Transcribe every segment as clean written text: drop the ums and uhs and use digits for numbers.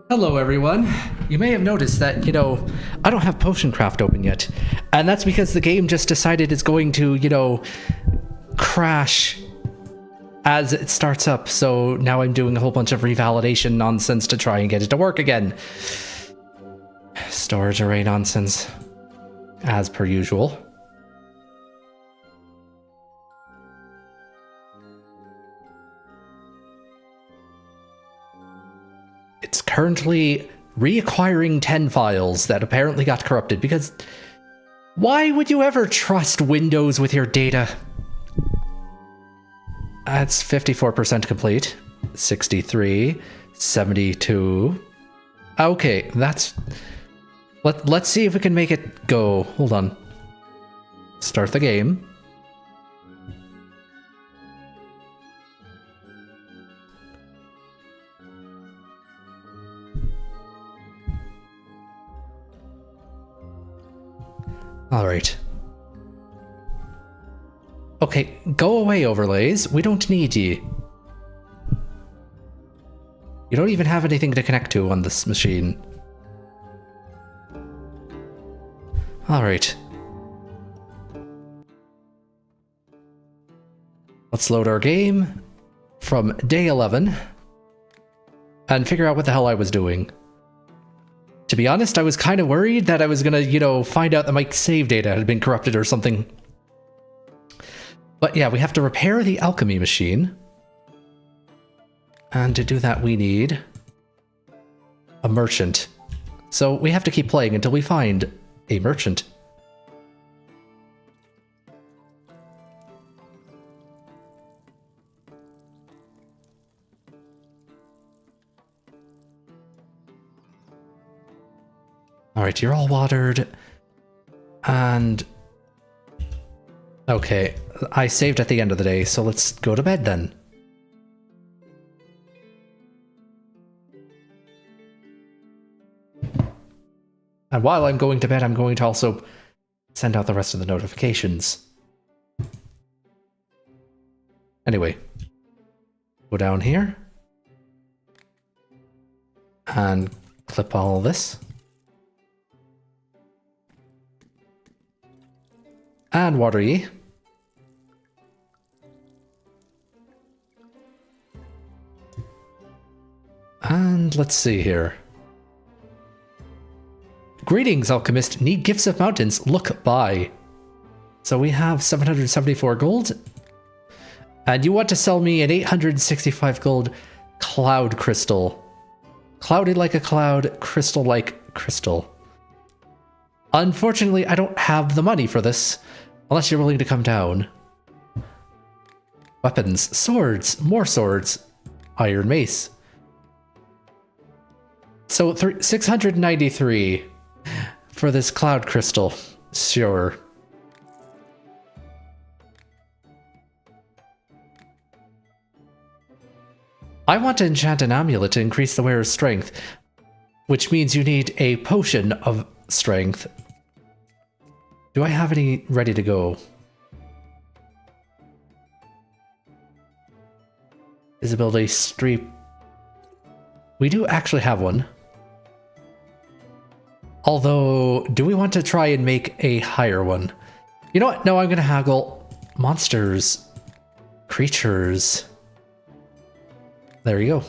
Hello, everyone. You may have noticed that, I don't have Potion Craft open yet. And that's because the game just decided it's going to, crash as it starts up. So now I'm doing a whole bunch of revalidation nonsense to try and get it to work again. Storage array nonsense, as per usual. It's currently reacquiring 10 files that apparently got corrupted because why would you ever trust Windows with your data? That's 54% complete. 63, 72. Okay, that's... Let's see if we can make it go. Hold on. Start the game. Alright. Okay, go away, overlays. We don't need you. You don't even have anything to connect to on this machine. Alright. Let's load our game from day 11 and figure out what the hell I was doing. To be honest, I was kind of worried that I was gonna, find out that my save data had been corrupted or something. But yeah, we have to repair the alchemy machine. And to do that, we need a merchant. So we have to keep playing until we find a merchant. Alright, you're all watered. And... okay, I saved at the end of the day, so let's go to bed then. And while I'm going to bed, I'm going to also send out the rest of the notifications. Anyway, go down here. And clip all this. And water ye. And let's see here. Greetings, Alchemist. Need gifts of mountains. Look by. So we have 774 gold. And you want to sell me an 865 gold cloud crystal. Cloudy like a cloud, crystal like crystal. Unfortunately, I don't have the money for this. Unless you're willing to come down. Weapons. Swords. More swords. Iron mace. So 693 for this cloud crystal. Sure. I want to enchant an amulet to increase the wearer's strength, which means you need a potion of strength. Do I have any ready to go? Visibility streak. We do actually have one. Although, do we want to try and make a higher one? You know what? No, I'm going to haggle. Monsters. Creatures. There you go.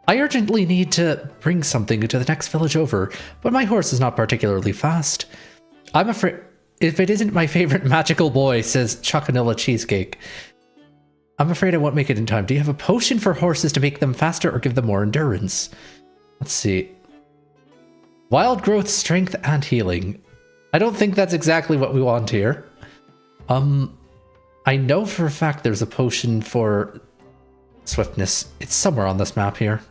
I urgently need to bring something to the next village over, but my horse is not particularly fast. I'm afraid if it isn't my favorite magical boy, says Chocanilla Cheesecake. I'm afraid I won't make it in time. Do you have a potion for horses to make them faster or give them more endurance? Let's see. Wild growth, strength, and healing. I don't think that's exactly what we want here. I know for a fact there's a potion for swiftness. It's somewhere on this map here.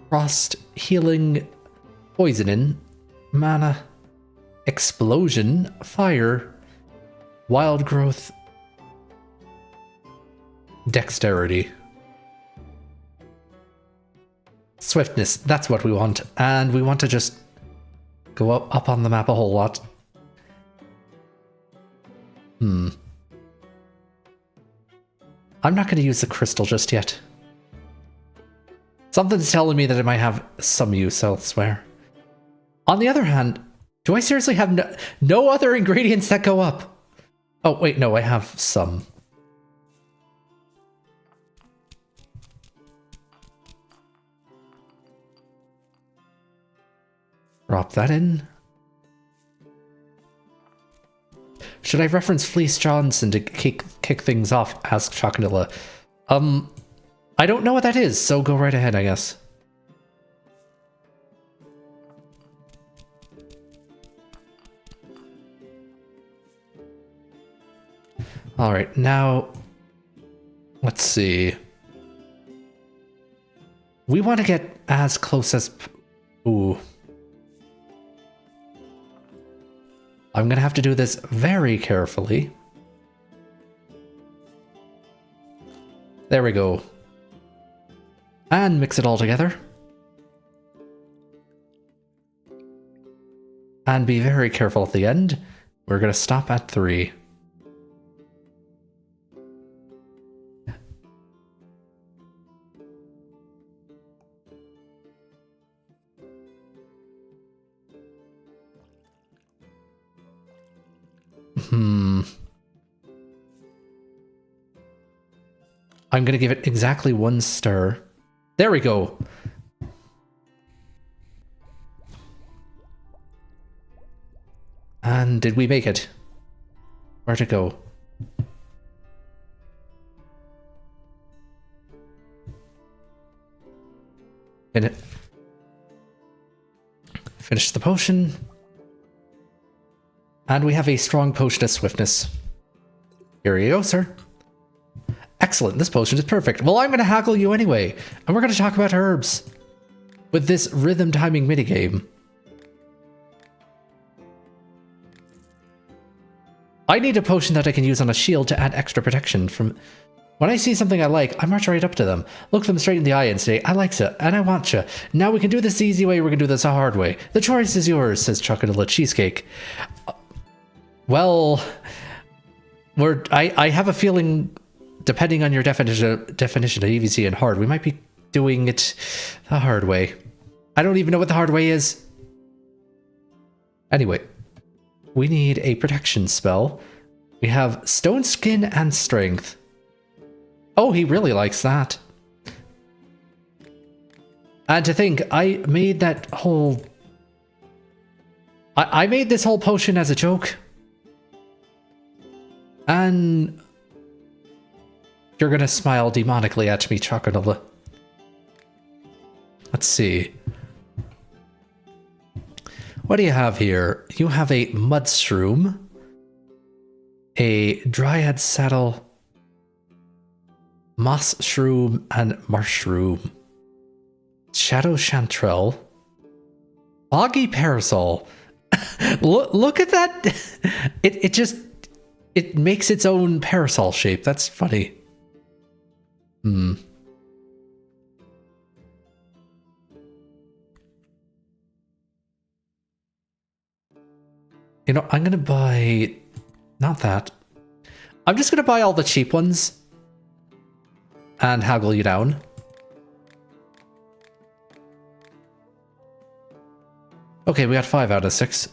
Frost, healing, poisoning, mana, explosion, fire, wild growth, dexterity. Swiftness, that's what we want. And we want to just go up on the map a whole lot. I'm not going to use the crystal just yet. Something's telling me that it might have some use elsewhere. On the other hand, do I seriously have no other ingredients that go up? Oh, wait, no, I have some. Drop that in. Should I reference Fleece Johnson to kick things off? Asked Choconilla. I don't know what that is, so go right ahead, I guess. Alright, now... let's see. We want to get as close as... ooh. I'm gonna have to do this very carefully. There we go. And mix it all together. And be very careful at the end. We're gonna stop at 3. I'm gonna give it exactly 1 stir. There we go. And did we make it? Where'd it go? In it. Finish the potion. And we have a strong potion of swiftness. Here you go, sir. Excellent, this potion is perfect. Well, I'm going to haggle you anyway, and we're going to talk about herbs with this rhythm timing minigame. I need a potion that I can use on a shield to add extra protection from... when I see something I like, I march right up to them, look them straight in the eye and say, I likes it, and I want you. Now we can do this the easy way, we're going to do this the hard way. The choice is yours, says Chocolate Cheesecake. Well, I have a feeling... depending on your definition of easy and hard, we might be doing it the hard way. I don't even know what the hard way is. Anyway, we need a protection spell. We have Stone Skin and Strength. Oh, he really likes that. And to think, I made that whole... I made this whole potion as a joke. And... you're gonna smile demonically at me, Choconilla. Let's see. What do you have here? You have a mud shroom, a dryad saddle, moss shroom, and mushroom. Shadow chanterelle, boggy parasol. Look at that! It makes its own parasol shape. That's funny. You know, I'm gonna buy... not that. I'm just gonna buy all the cheap ones. And haggle you down. Okay, we got 5 out of 6.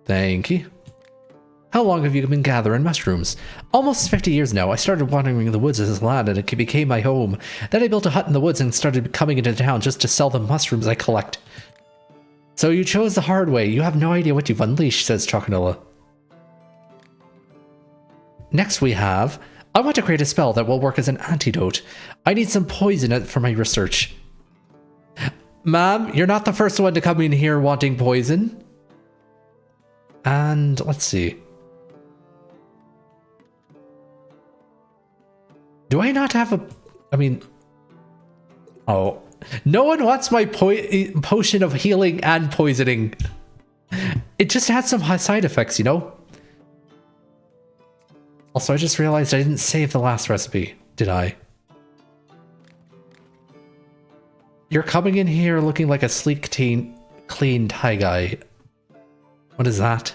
Thank you. How long have you been gathering mushrooms? Almost 50 years now. I started wandering the woods as land and it became my home. Then I built a hut in the woods and started coming into town just to sell the mushrooms I collect. So you chose the hard way. You have no idea what you've unleashed, says Choconilla. Next we have, I want to create a spell that will work as an antidote. I need some poison for my research. Ma'am, you're not the first one to come in here wanting poison. And let's see. Do I not have a... I mean... oh. No one wants my potion of healing and poisoning. It just had some high side effects, you know? Also, I just realized I didn't save the last recipe, did I? You're coming in here looking like a sleek teen, clean Thai guy. What is that?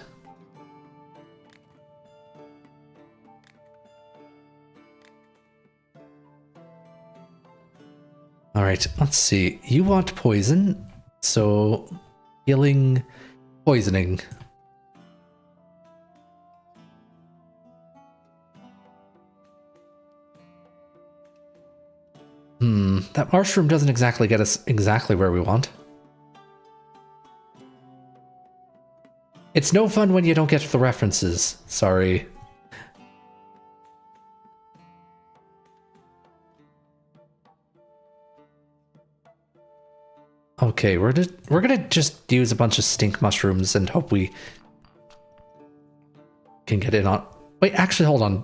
All right, let's see. You want poison, so healing, poisoning. That mushroom doesn't exactly get us exactly where we want. It's no fun when you don't get the references. Sorry. Okay, we're gonna just use a bunch of stink mushrooms and hope we can get in on... Wait, actually, hold on.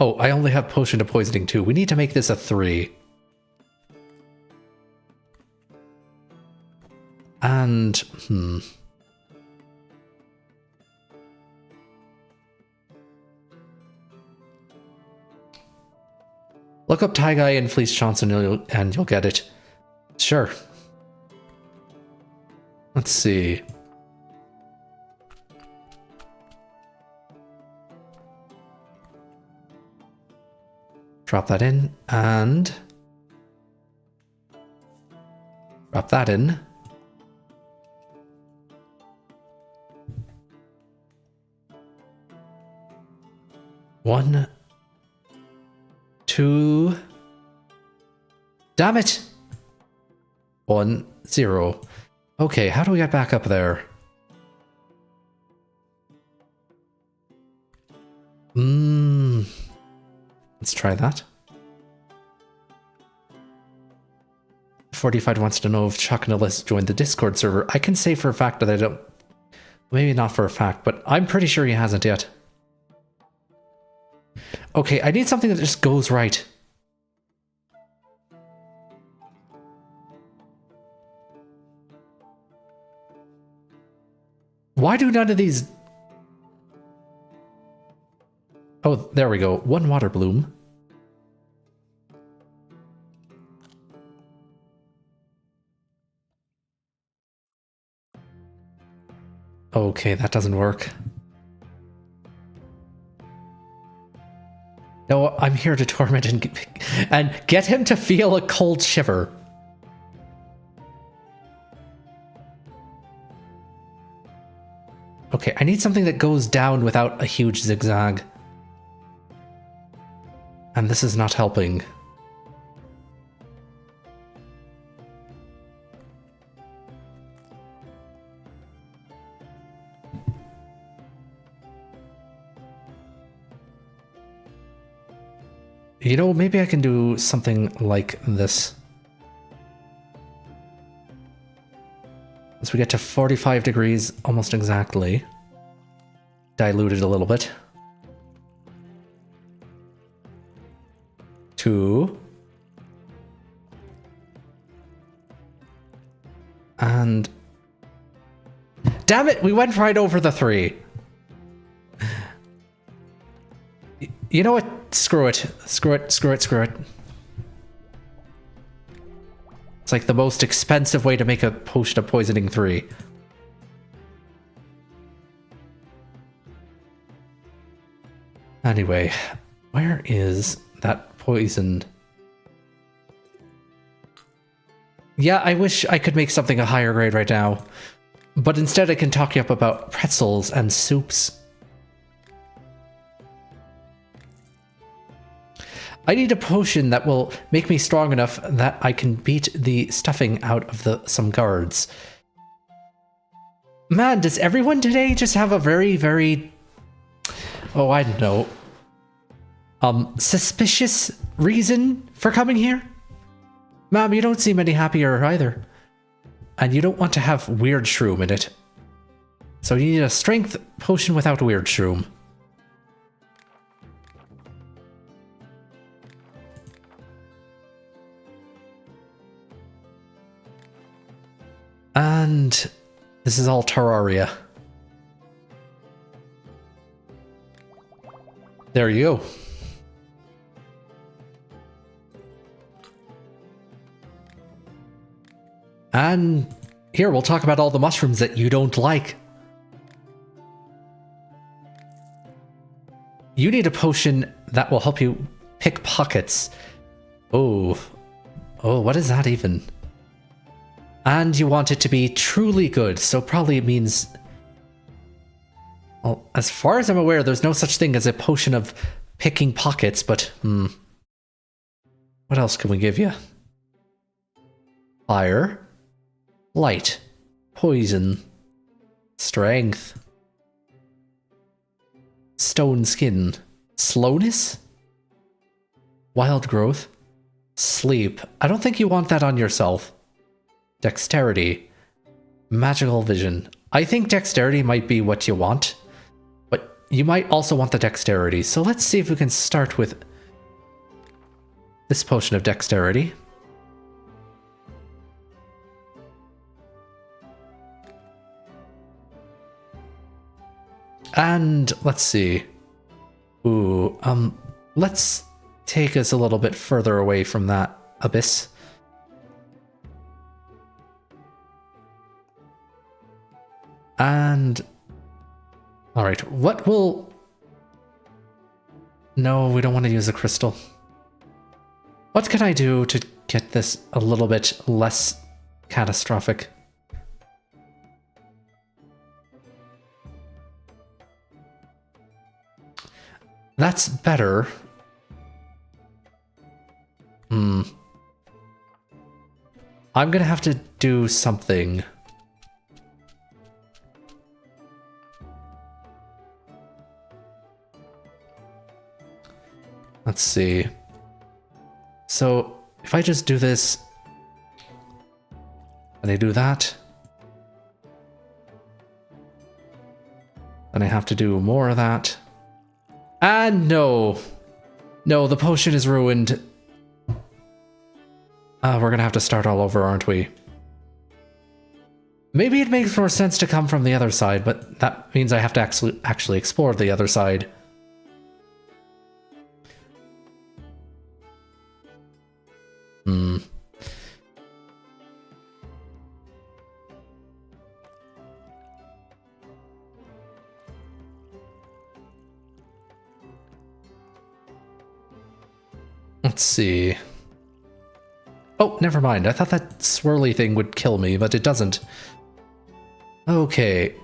Oh, I only have potion to poisoning too. We need to make this a 3. And, look up Tie Guy and Fleece Johnson and you'll get it. Sure. Let's see. Drop that in, and drop that in. One, 2. Damn it! 1, 0. Okay, how do we get back up there? Let's try that. 45 wants to know if Chuck and Alyssa joined the Discord server. I can say for a fact that I don't... Maybe not for a fact, but I'm pretty sure he hasn't yet. Okay, I need something that just goes right. Why do none of these... Oh, there we go. 1 water bloom. Okay, that doesn't work. No, I'm here to torment and get him to feel a cold shiver. Okay, I need something that goes down without a huge zigzag. And this is not helping. You know, maybe I can do something like this. As we get to 45 degrees, almost exactly. Dilute it a little bit. 2. And... Damn it! We went right over the 3. You know what? Screw it. Screw it, screw it, screw it. It's like the most expensive way to make a potion of poisoning 3. Anyway, where is that poison? Yeah, I wish I could make something a higher grade right now. But instead I can talk you up about pretzels and soups. I need a potion that will make me strong enough that I can beat the stuffing out of some guards. Man, does everyone today just have a very, very... Oh, I don't know. Suspicious reason for coming here? Ma'am, you don't seem any happier either. And you don't want to have weird shroom in it. So you need a strength potion without weird shroom. And this is all Terraria. There you go. And here, we'll talk about all the mushrooms that you don't like. You need a potion that will help you pick pockets. Oh. Oh, what is that even? And you want it to be truly good, so probably it means... Well, as far as I'm aware, there's no such thing as a potion of picking pockets, but, what else can we give you? Fire. Light. Poison. Strength. Stone skin. Slowness? Wild growth. Sleep. I don't think you want that on yourself. Dexterity. Magical vision. I think dexterity might be what you want. But you might also want the dexterity. So let's see if we can start with this potion of dexterity. And let's see. Ooh, let's take us a little bit further away from that abyss. And all right, what will... No, we don't want to use a crystal. What can I do to get this a little bit less catastrophic? That's better. I'm gonna have to do something. Let's see. So, if I just do this, and I do that, then I have to do more of that. And no! No, the potion is ruined. We're gonna have to start all over, aren't we? Maybe it makes more sense to come from the other side, but that means I have to actually explore the other side. Let's see. Oh, never mind. I thought that swirly thing would kill me, but it doesn't. Okay.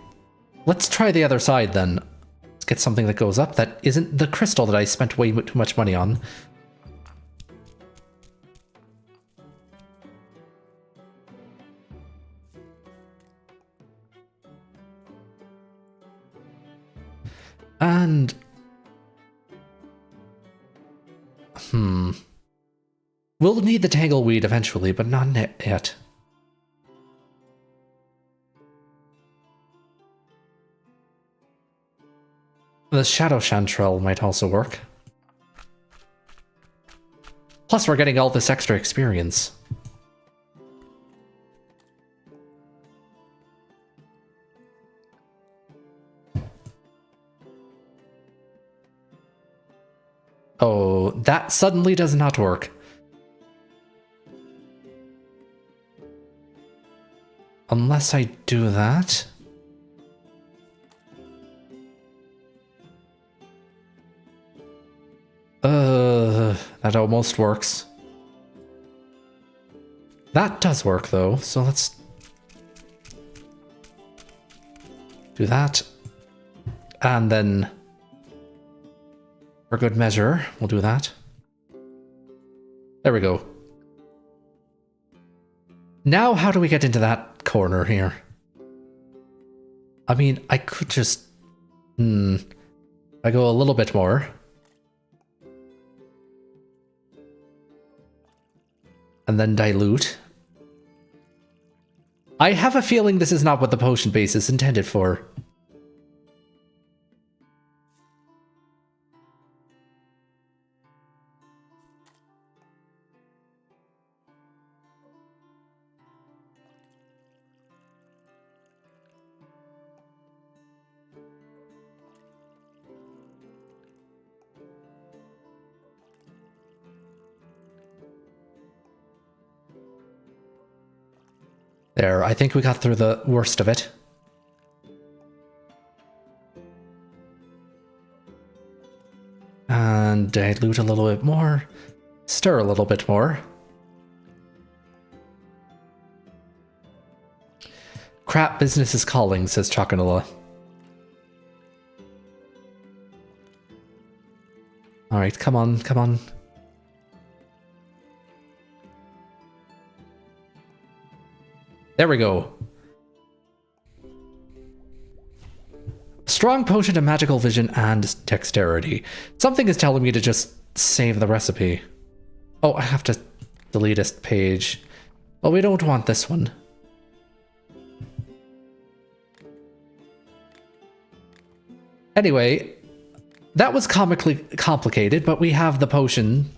Let's try the other side then. Let's get something that goes up that isn't the crystal that I spent way too much money on. And... We'll need the tangleweed eventually, but not yet. The shadow chanterelle might also work. Plus, we're getting all this extra experience. Oh, that suddenly does not work. Unless I do that. That almost works. That does work though, so let's do that. And then, for good measure, we'll do that. There we go. Now how do we get into that corner here? I mean, I could just... I go a little bit more. And then dilute. I have a feeling this is not what the potion base is intended for. There, I think we got through the worst of it. And dilute a little bit more. Stir a little bit more. Crap business is calling, says Choconola. Alright, come on, come on. There we go. Strong potion of magical vision and dexterity. Something is telling me to just save the recipe. Oh, I have to delete a page. Well, we don't want this one. Anyway, that was comically complicated, but we have the potion.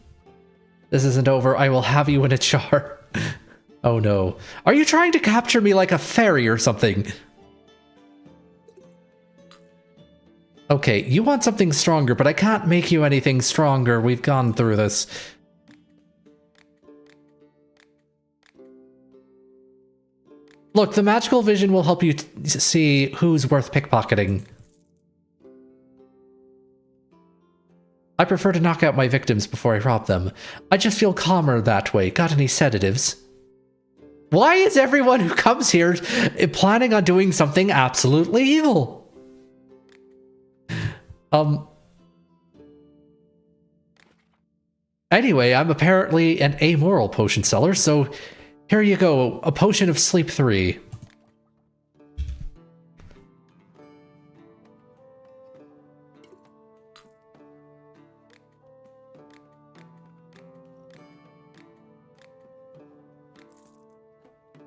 This isn't over. I will have you in a jar. Oh no. Are you trying to capture me like a fairy or something? Okay, you want something stronger, but I can't make you anything stronger. We've gone through this. Look, the magical vision will help you see who's worth pickpocketing. I prefer to knock out my victims before I rob them. I just feel calmer that way. Got any sedatives? Why is everyone who comes here planning on doing something absolutely evil? Anyway, I'm apparently an amoral potion seller, so here you go, a potion of sleep 3.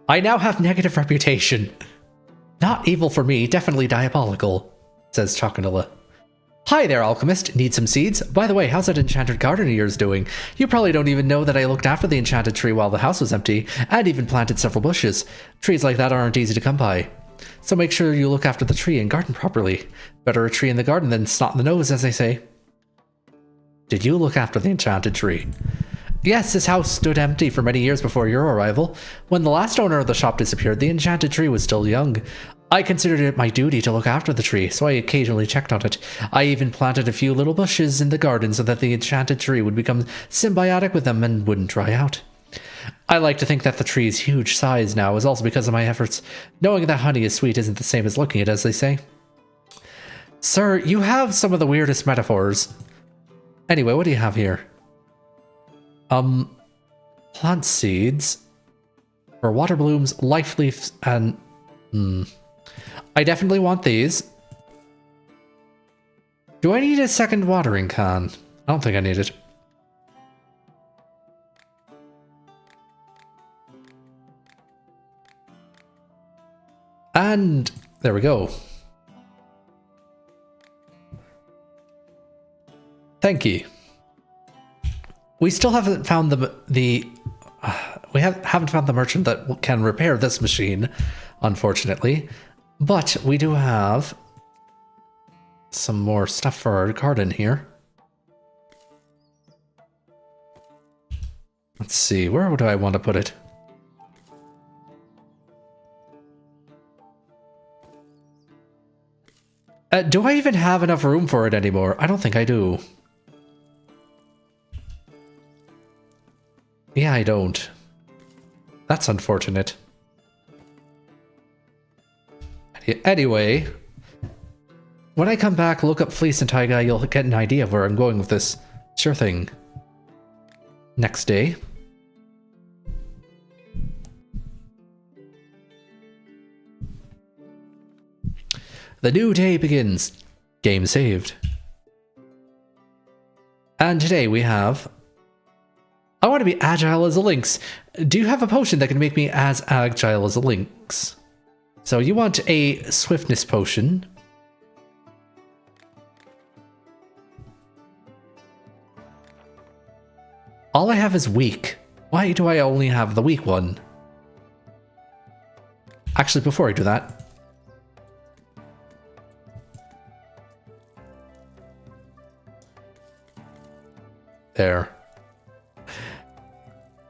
I now have negative reputation. Not evil for me, definitely diabolical, says Choconola. Hi there, Alchemist. Need some seeds? By the way, how's that enchanted garden of yours doing? You probably don't even know that I looked after the enchanted tree while the house was empty, and even planted several bushes. Trees like that aren't easy to come by. So make sure you look after the tree and garden properly. Better a tree in the garden than snot in the nose, as they say. Did you look after the enchanted tree? Yes, this house stood empty for many years before your arrival. When the last owner of the shop disappeared, the enchanted tree was still young. I considered it my duty to look after the tree, so I occasionally checked on it. I even planted a few little bushes in the garden so that the enchanted tree would become symbiotic with them and wouldn't dry out. I like to think that the tree's huge size now is also because of my efforts. Knowing that honey is sweet isn't the same as looking it, as they say. Sir, you have some of the weirdest metaphors. Anyway, what do you have here? Plant seeds for water blooms, life leaves, and I definitely want these. Do I need a second watering can? I don't think I need it. And there we go. Thank you. We still haven't found haven't found the merchant that can repair this machine, unfortunately. But we do have some more stuff for our garden here. Let's see, where do I want to put it? Do I even have enough room for it anymore? I don't think I do. Yeah, I don't. That's unfortunate. Anyway, when I come back, look up Fleece and Taiga, you'll get an idea of where I'm going with this. Sure thing. Next day. The new day begins. Game saved. And today we have... I want to be agile as a lynx. Do you have a potion that can make me as agile as a lynx? So you want a swiftness potion. All I have is weak. Why do I only have the weak one? Actually, before I do that... There.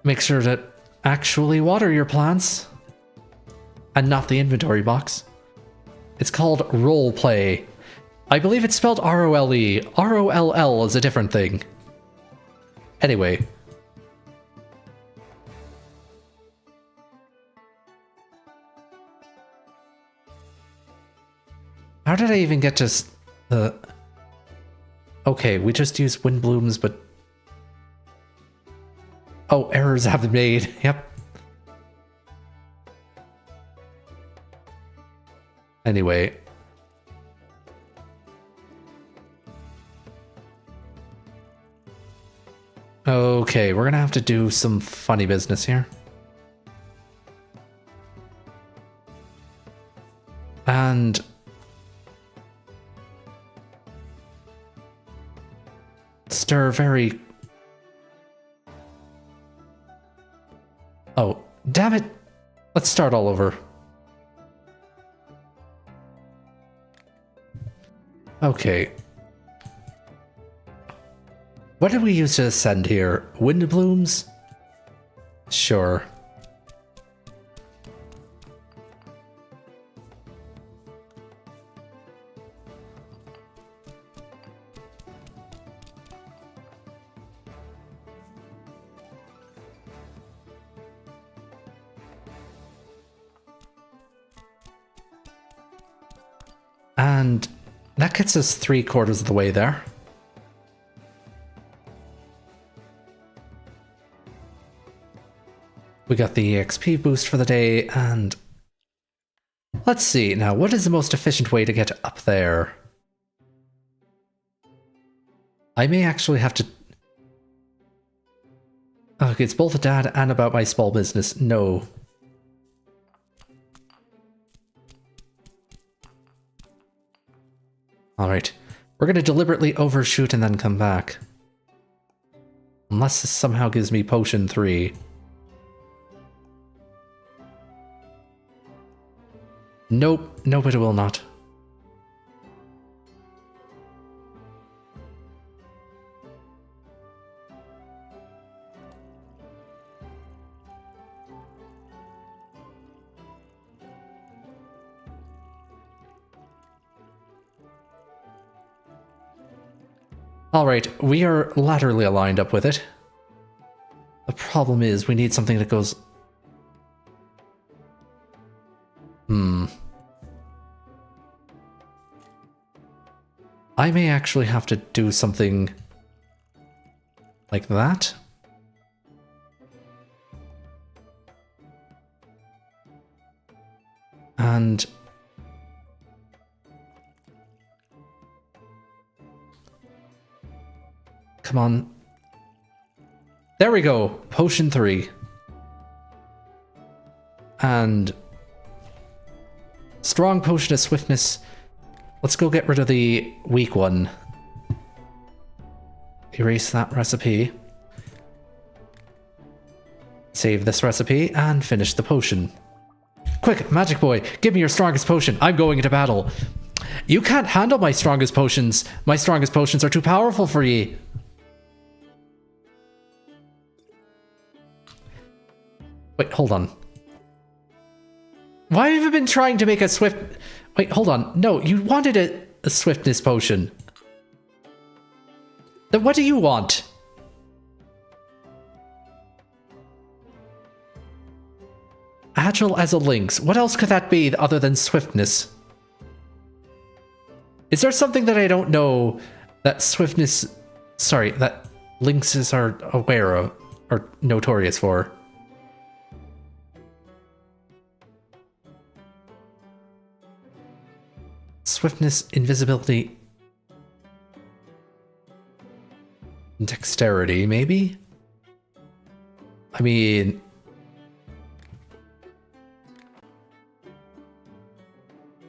Make sure to actually water your plants. And not the inventory box. It's called roleplay. I believe it's spelled R-O-L-E. R-O-L-L is a different thing. Anyway, How did I even get to the... Okay, we just used wind blooms, but... Oh, errors have been made. Yep. Anyway. Okay, we're gonna have to do some funny business here. And... stir very... Oh, damn it! Let's start all over. Okay. What did we use to ascend here? Wind blooms? Sure. And that gets us 3/4 of the way there. We got the EXP boost for the day, and let's see now, what is the most efficient way to get up there? I may actually have to... Okay, it's both a dad and about my small business. No. Alright, we're going to deliberately overshoot and then come back. Unless this somehow gives me potion 3. Nope, nope it will not. Alright, we are laterally aligned up with it. The problem is we need something that goes... I may actually have to do something like that. And... come on. There we go. Potion 3. And... strong potion of swiftness. Let's go get rid of the weak one. Erase that recipe. Save this recipe and finish the potion. Quick, magic boy, give me your strongest potion. I'm going into battle. You can't handle my strongest potions. My strongest potions are too powerful for ye. Wait, hold on. Why have you been trying to make a swift... Wait, hold on. No, you wanted a swiftness potion. Then what do you want? Agile as a lynx. What else could that be other than swiftness? Is there something that I don't know that swiftness... Sorry, that lynxes are aware of, or notorious for? Swiftness, invisibility, dexterity, maybe? I mean...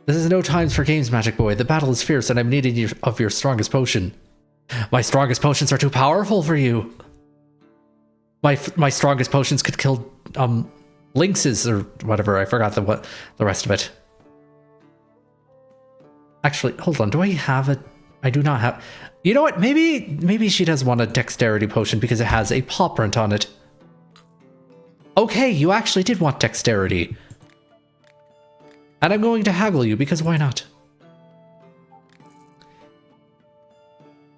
This is no times for games, Magic Boy. The battle is fierce and I'm needing of your strongest potion. My strongest potions are too powerful for you. My strongest potions could kill, lynxes or whatever. I forgot the rest of it. Actually, hold on. Do I have it? I do not have... You know what? Maybe she does want a dexterity potion because it has a paw print on it. Okay, you actually did want dexterity. And I'm going to haggle you because why not?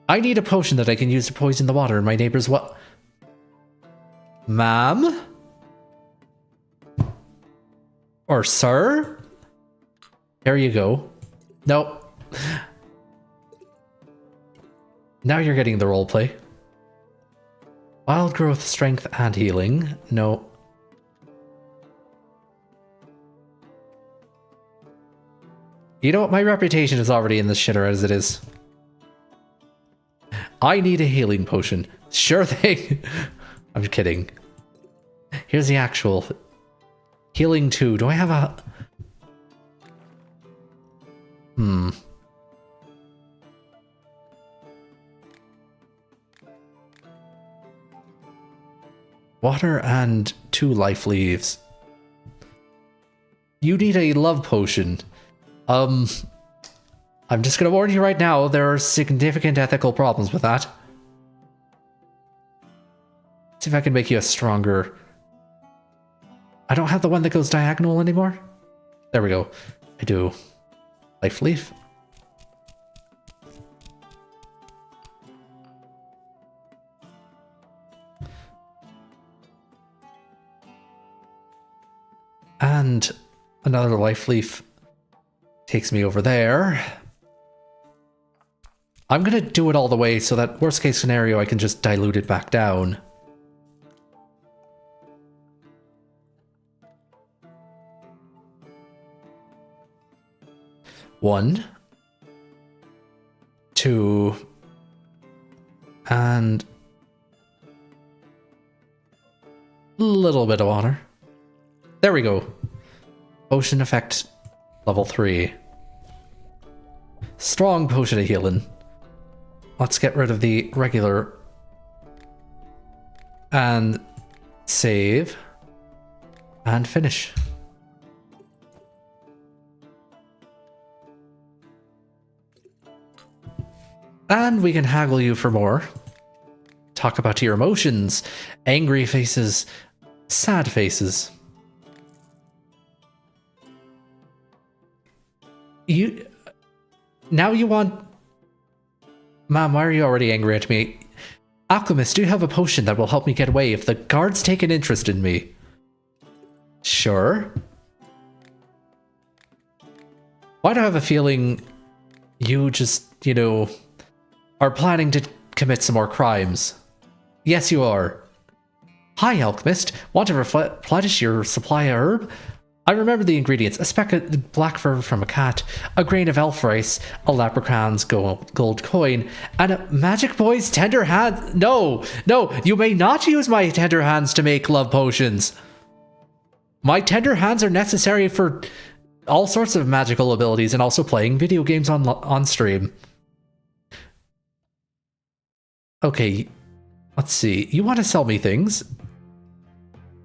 I need a potion that I can use to poison the water in my neighbor's what? Ma'am? Or sir? There you go. Nope. Now you're getting the roleplay. Wild growth, strength, and healing. No. You know what? My reputation is already in the shitter as it is. I need a healing potion. Sure thing. I'm kidding. Here's the actual healing 2. Do I have a... Water and 2 life leaves. You need a love potion. I'm just gonna warn you right now, there are significant ethical problems with that. See if I can make you a stronger... I don't have the one that goes diagonal anymore? There we go. I do. Life leaf. And another life leaf takes me over there. I'm gonna do it all the way so that worst case scenario I can just dilute it back down. One, 2, and a little bit of water. There we go. Potion effect level 3. Strong potion of healing. Let's get rid of the regular and save and finish. And we can haggle you for more. Talk about your emotions. Angry faces. Sad faces. Now you want... Ma'am, why are you already angry at me? Alchemist, do you have a potion that will help me get away if the guards take an interest in me? Sure. Why do I have a feeling you just, you know, are planning to commit some more crimes? Yes, you are. Hi, Alchemist. Want to replenish your supply of herb? I remember the ingredients: a speck of black fur from a cat, a grain of elf rice, a leprechaun's gold coin, and a magic boy's tender hand. No, you may not use my tender hands to make love potions. My tender hands are necessary for all sorts of magical abilities and also playing video games on stream. Okay, let's see. You want to sell me things?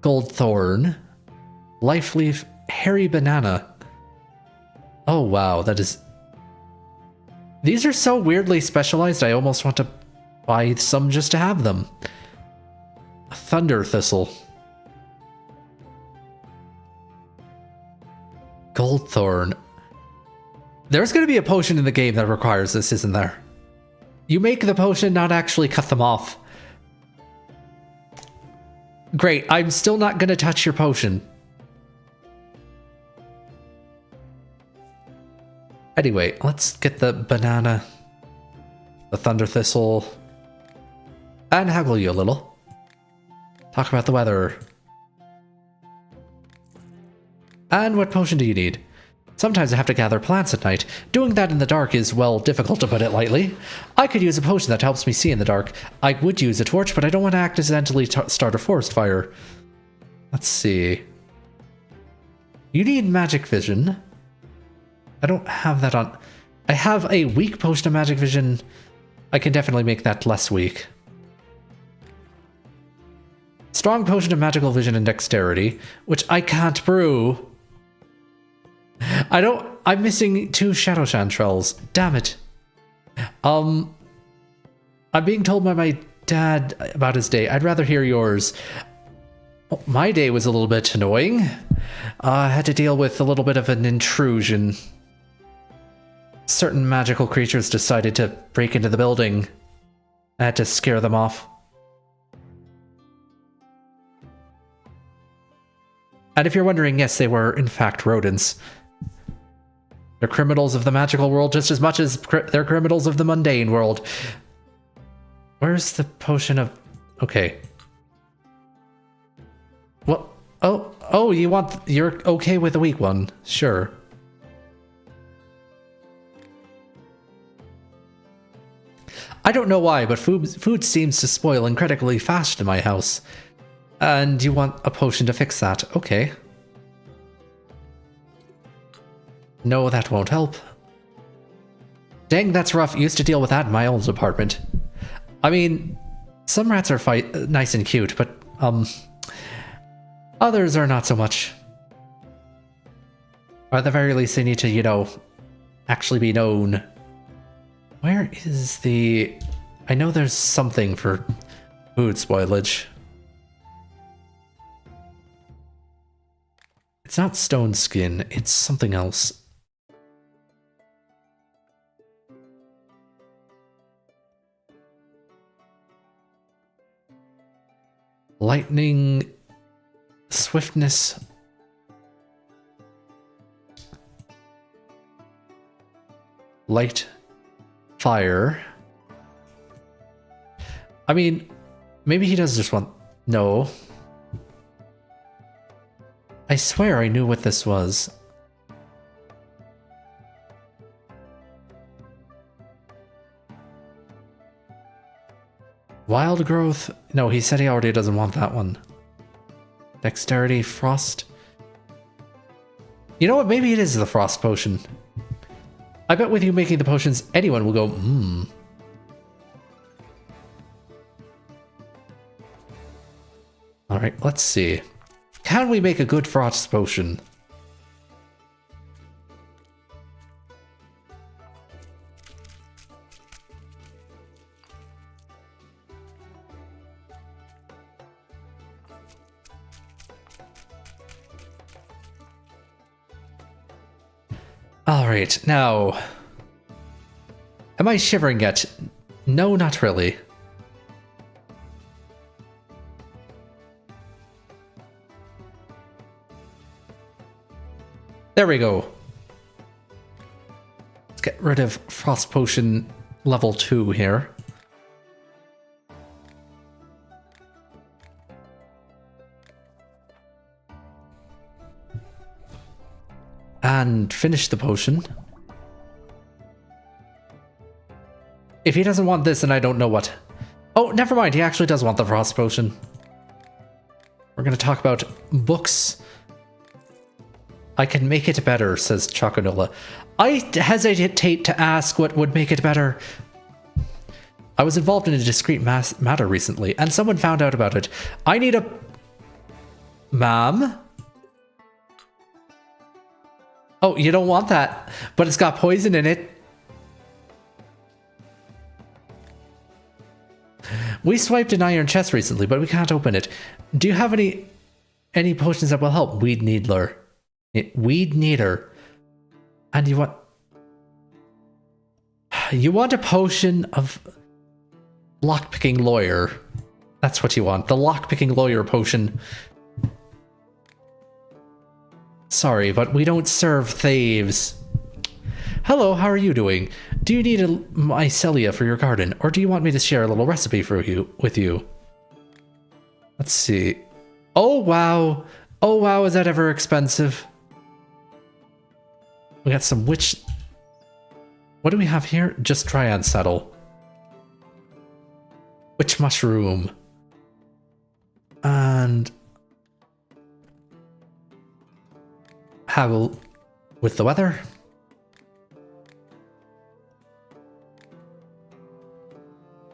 Gold thorn, life leaf, hairy banana. Oh wow, that is... These are so weirdly specialized, I almost want to buy some just to have them. A thunder thistle. Gold thorn. There's going to be a potion in the game that requires this, isn't there? You make the potion, not actually cut them off. Great, I'm still not going to touch your potion. Anyway, let's get the banana, the thunder thistle, and haggle you a little. Talk about the weather. And what potion do you need? Sometimes I have to gather plants at night. Doing that in the dark is, well, difficult to put it lightly. I could use a potion that helps me see in the dark. I would use a torch, but I don't want to accidentally start a forest fire. Let's see. You need magic vision. I don't have that on... I have a weak potion of magic vision. I can definitely make that less weak. Strong potion of magical vision and dexterity, which I can't brew. I'm missing 2 shadow chanterelles. Damn it. I'm being told by my dad about his day. I'd rather hear yours. Well, my day was a little bit annoying. I had to deal with a little bit of an intrusion. Certain magical creatures decided to break into the building. I had to scare them off. And if you're wondering, yes, they were in fact rodents. They're criminals of the magical world just as much as they're criminals of the mundane world. Where's the potion of... Okay. What? Oh, you're okay with the weak one. Sure. I don't know why, but food seems to spoil incredibly fast in my house. And you want a potion to fix that. Okay. No, that won't help. Dang, that's rough. Used to deal with that in my old apartment. I mean, some rats are nice and cute, but, others are not so much. Or at the very least, they need to, you know, actually be known. Where is the... I know there's something for food spoilage. It's not stone skin, it's something else. Lightning... Swiftness... Light... Fire... I mean, maybe he does just want... No. I swear I knew what this was. Wild growth? No, he said he already doesn't want that one. Dexterity, frost. You know what? Maybe it is the frost potion. I bet with you making the potions, anyone will go, hmm. Alright, let's see. Can we make a good frost potion? Alright, now... Am I shivering yet? No, not really. There we go. Let's get rid of Frost Potion level 2 here. And finish the potion. If he doesn't want this, then I don't know what. Oh, never mind. He actually does want the Frost Potion. We're going to talk about books. I can make it better, says Choconola. I hesitate to ask what would make it better. I was involved in a discrete matter recently, and someone found out about it. I need a... Ma'am? Oh, you don't want that, but it's got poison in it. We swiped an iron chest recently, but we can't open it. Do you have any potions that will help? Weed Needler. Weed Needler. And you want... You want a potion of... Lockpicking Lawyer. That's what you want. The Lockpicking Lawyer potion. Sorry, but we don't serve thieves. Hello, how are you doing? Do you need a mycelia for your garden, or do you want me to share a little recipe with you? Let's see. Oh, wow. Oh, wow, is that ever expensive? We got some witch... What do we have here? Just Triad Saddle. Witch Mushroom. And... Haggle with the weather.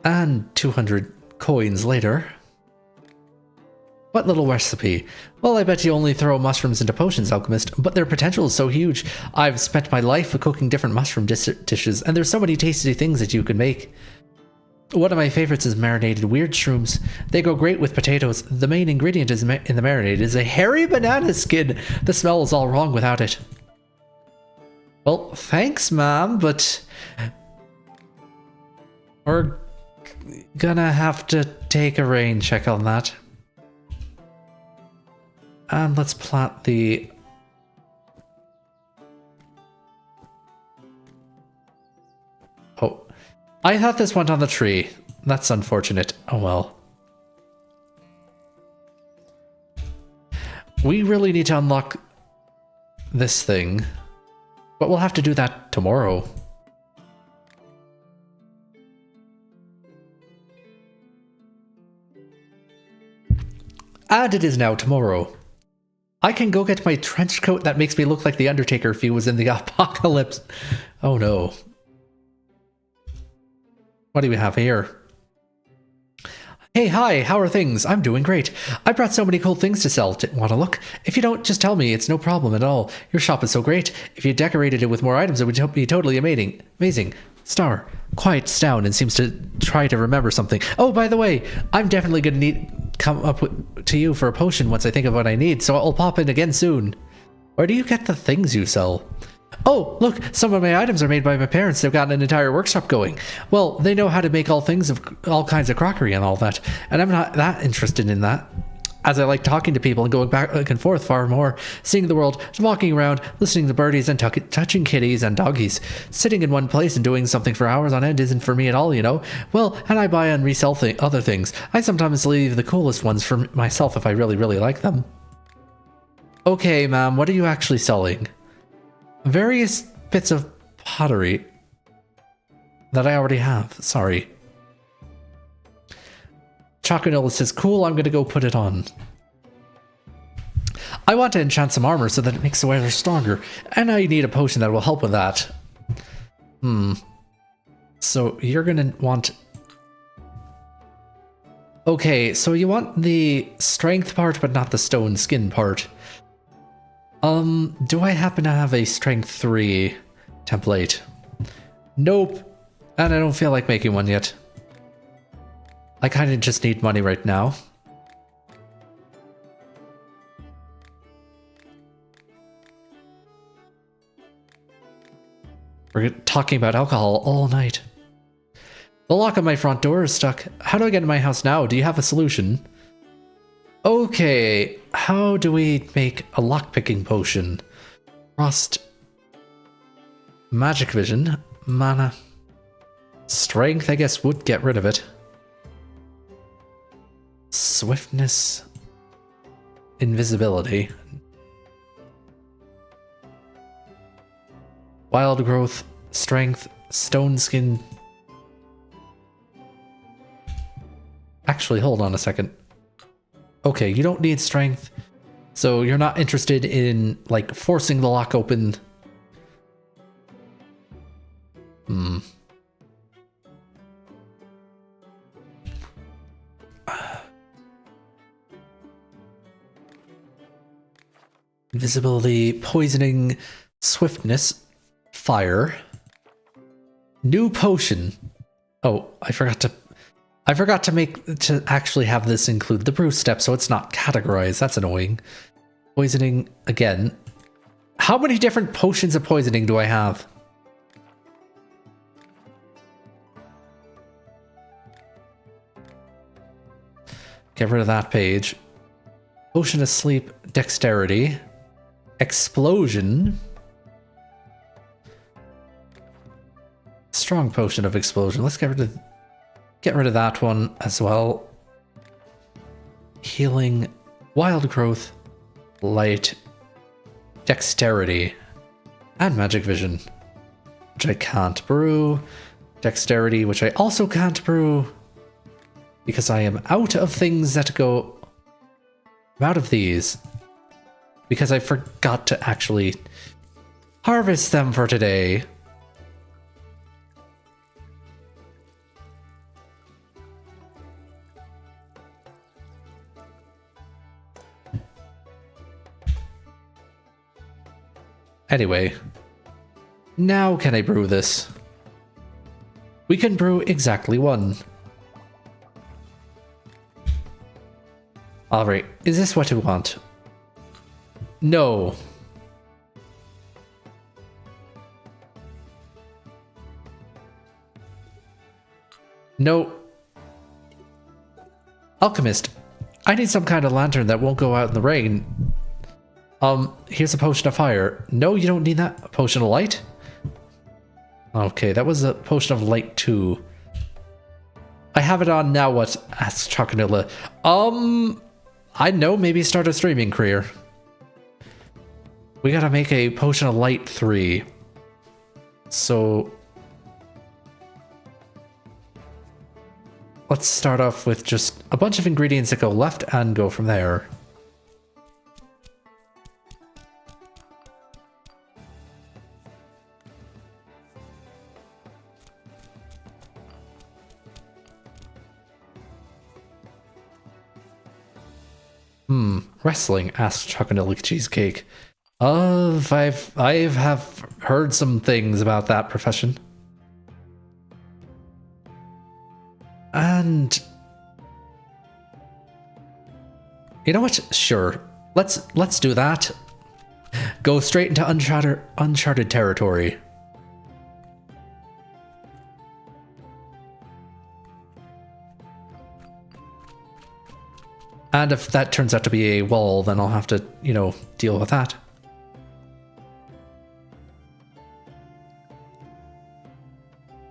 And 200 coins later. What little recipe? Well, I bet you only throw mushrooms into potions, Alchemist, but their potential is so huge. I've spent my life cooking different mushroom dishes, and there's so many tasty things that you can make. One of my favorites is marinated weird shrooms. They go great with potatoes. The main ingredient in the marinade is a hairy banana skin. The smell is all wrong without it. Well, thanks, Mom, but... We're gonna have to take a rain check on that. And let's plant the... I thought this went on the tree. That's unfortunate. Oh well. We really need to unlock this thing. But we'll have to do that tomorrow. And it is now tomorrow. I can go get my trench coat that makes me look like the Undertaker if he was in the apocalypse. Oh no. What do we have here? Hey, hi, how are things? I'm doing great. I brought so many cool things to sell. Want to look? If you don't, just tell me. It's no problem at all. Your shop is so great. If you decorated it with more items, it would be totally amazing. Amazing. Star quiets down and seems to try to remember something. Oh, by the way, I'm definitely going to come up to you for a potion once I think of what I need, so I'll pop in again soon. Where do you get the things you sell? Oh, look, some of my items are made by my parents. They've got an entire workshop going. Well, they know how to make all kinds of crockery and all that, and I'm not that interested in that. As I like talking to people and going back and forth far more, seeing the world, walking around, listening to birdies and touching kitties and doggies. Sitting in one place and doing something for hours on end isn't for me at all, you know? Well, and I buy and resell other things. I sometimes leave the coolest ones for myself if I really, really like them. Okay, ma'am, what are you actually selling? Various bits of pottery that I already have. Sorry. Choconola says, cool, I'm gonna go put it on. I want to enchant some armor so that it makes the weather stronger, and I need a potion that will help with that. So you're gonna want... Okay, so you want the strength part, but not the stone skin part. Do I happen to have a strength 3 template? Nope. And I don't feel like making one yet. I kind of just need money right now. We're talking about alcohol all night. The lock on my front door is stuck. How do I get in my house now? Do you have a solution? Okay, how do we make a lockpicking potion? Frost. Magic vision. Mana. Strength, I guess, would get rid of it. Swiftness. Invisibility. Wild growth. Strength. Stone skin. Actually, hold on a second. Okay, you don't need strength. So you're not interested in, like, forcing the lock open. Invisibility, poisoning, swiftness, fire. New potion. Oh, I forgot to actually have this include the brew step, so it's not categorized. That's annoying. Poisoning again. How many different potions of poisoning do I have? Get rid of that page. Potion of sleep, dexterity, explosion. Strong potion of explosion. Let's get rid of that one as well. Healing, wild growth, light, dexterity, and magic vision, which I can't brew. Dexterity, which I also can't brew because I am out of things that go... I'm out of these because I forgot to actually harvest them for today. Anyway, now can I brew this? We can brew exactly one. Alright, is this what we want? No. No. Alchemist, I need some kind of lantern that won't go out in the rain. Here's a potion of fire. No, you don't need that. A potion of light? Okay, that was a potion of light too. I have it on now. What? Asked Chocanilla. I know. Maybe start a streaming career. We gotta make a potion of light 3. So let's start off with just a bunch of ingredients that go left and go from there. Wrestling, asked Chocolate Cheesecake. I have heard some things about that profession. And you know what? Sure. Let's do that. Go straight into uncharted territory. And if that turns out to be a wall, then I'll have to, you know, deal with that.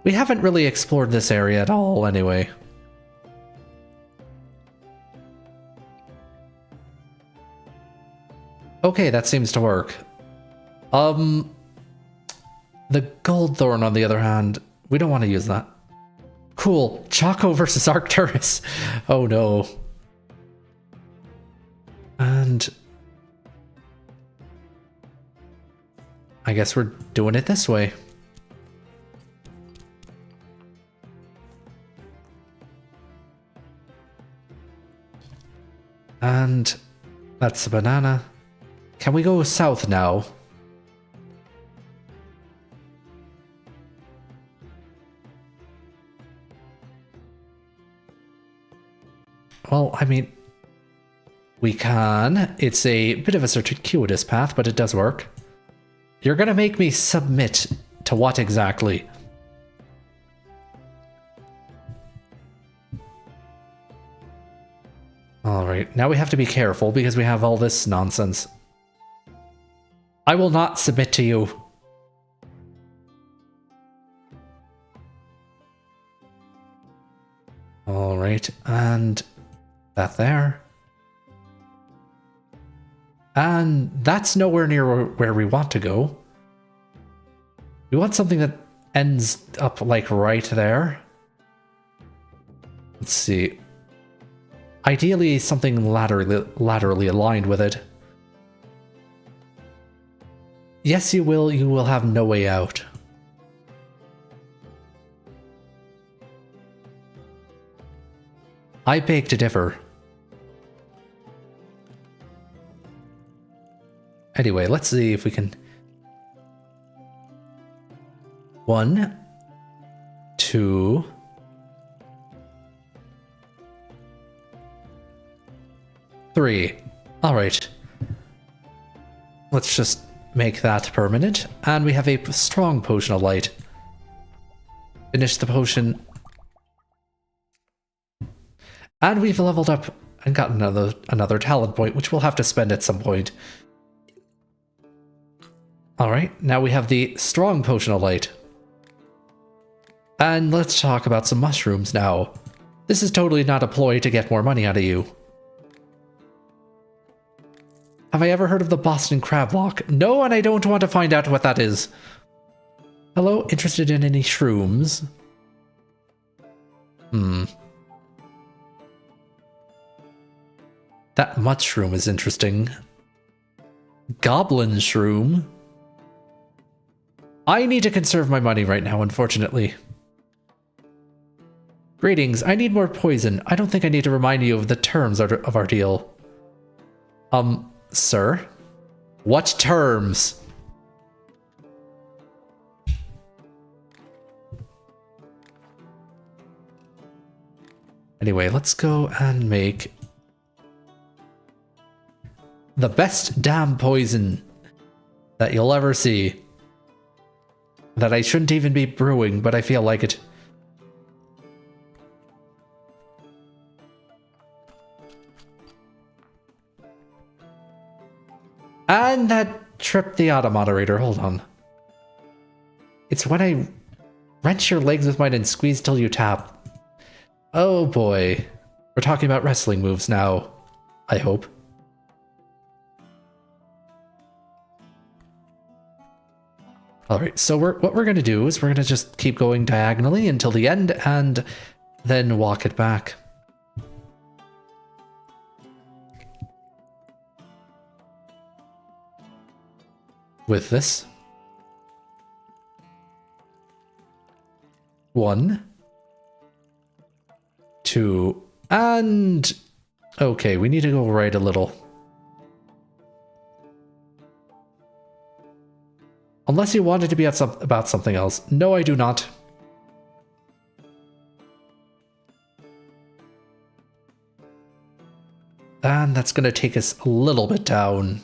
We haven't really explored this area at all, anyway. Okay, that seems to work. The gold thorn, on the other hand, we don't want to use that. Cool. Choco versus Arcturus. Oh no. And I guess we're doing it this way. And that's a banana. Can we go south now? Well, I mean, we can. It's a bit of a circuitous path, but it does work. You're gonna make me submit to what exactly? Alright, now we have to be careful because we have all this nonsense. I will not submit to you. Alright, and that there. And that's nowhere near where we want to go. We want something that ends up like right there. Let's see. Ideally something laterally aligned with it. Yes, you will have no way out. I beg to differ. Anyway, let's see if we can... 1, 2... 3. Alright. Let's just make that permanent. And we have a strong potion of light. Finish the potion. And we've leveled up and gotten another talent point, which we'll have to spend at some point. Alright, now we have the strong potion of light. And let's talk about some mushrooms now. This is totally not a ploy to get more money out of you. Have I ever heard of the Boston crab walk? No, and I don't want to find out what that is. Hello, interested in any shrooms? That mushroom is interesting. Goblin shroom? I need to conserve my money right now, unfortunately. Greetings, I need more poison. I don't think I need to remind you of the terms of our deal. Sir? What terms? Anyway, let's go and make the best damn poison that you'll ever see. That I shouldn't even be brewing, but I feel like it. And that tripped the auto moderator. Hold on. It's when I wrench your legs with mine and squeeze till you tap. Oh boy. We're talking about wrestling moves now, I hope. Alright, so what we're going to do is we're going to just keep going diagonally until the end and then walk it back. With this. 1, 2, and... Okay, we need to go right a little. Unless you wanted to be about something else. No, I do not. And that's going to take us a little bit down.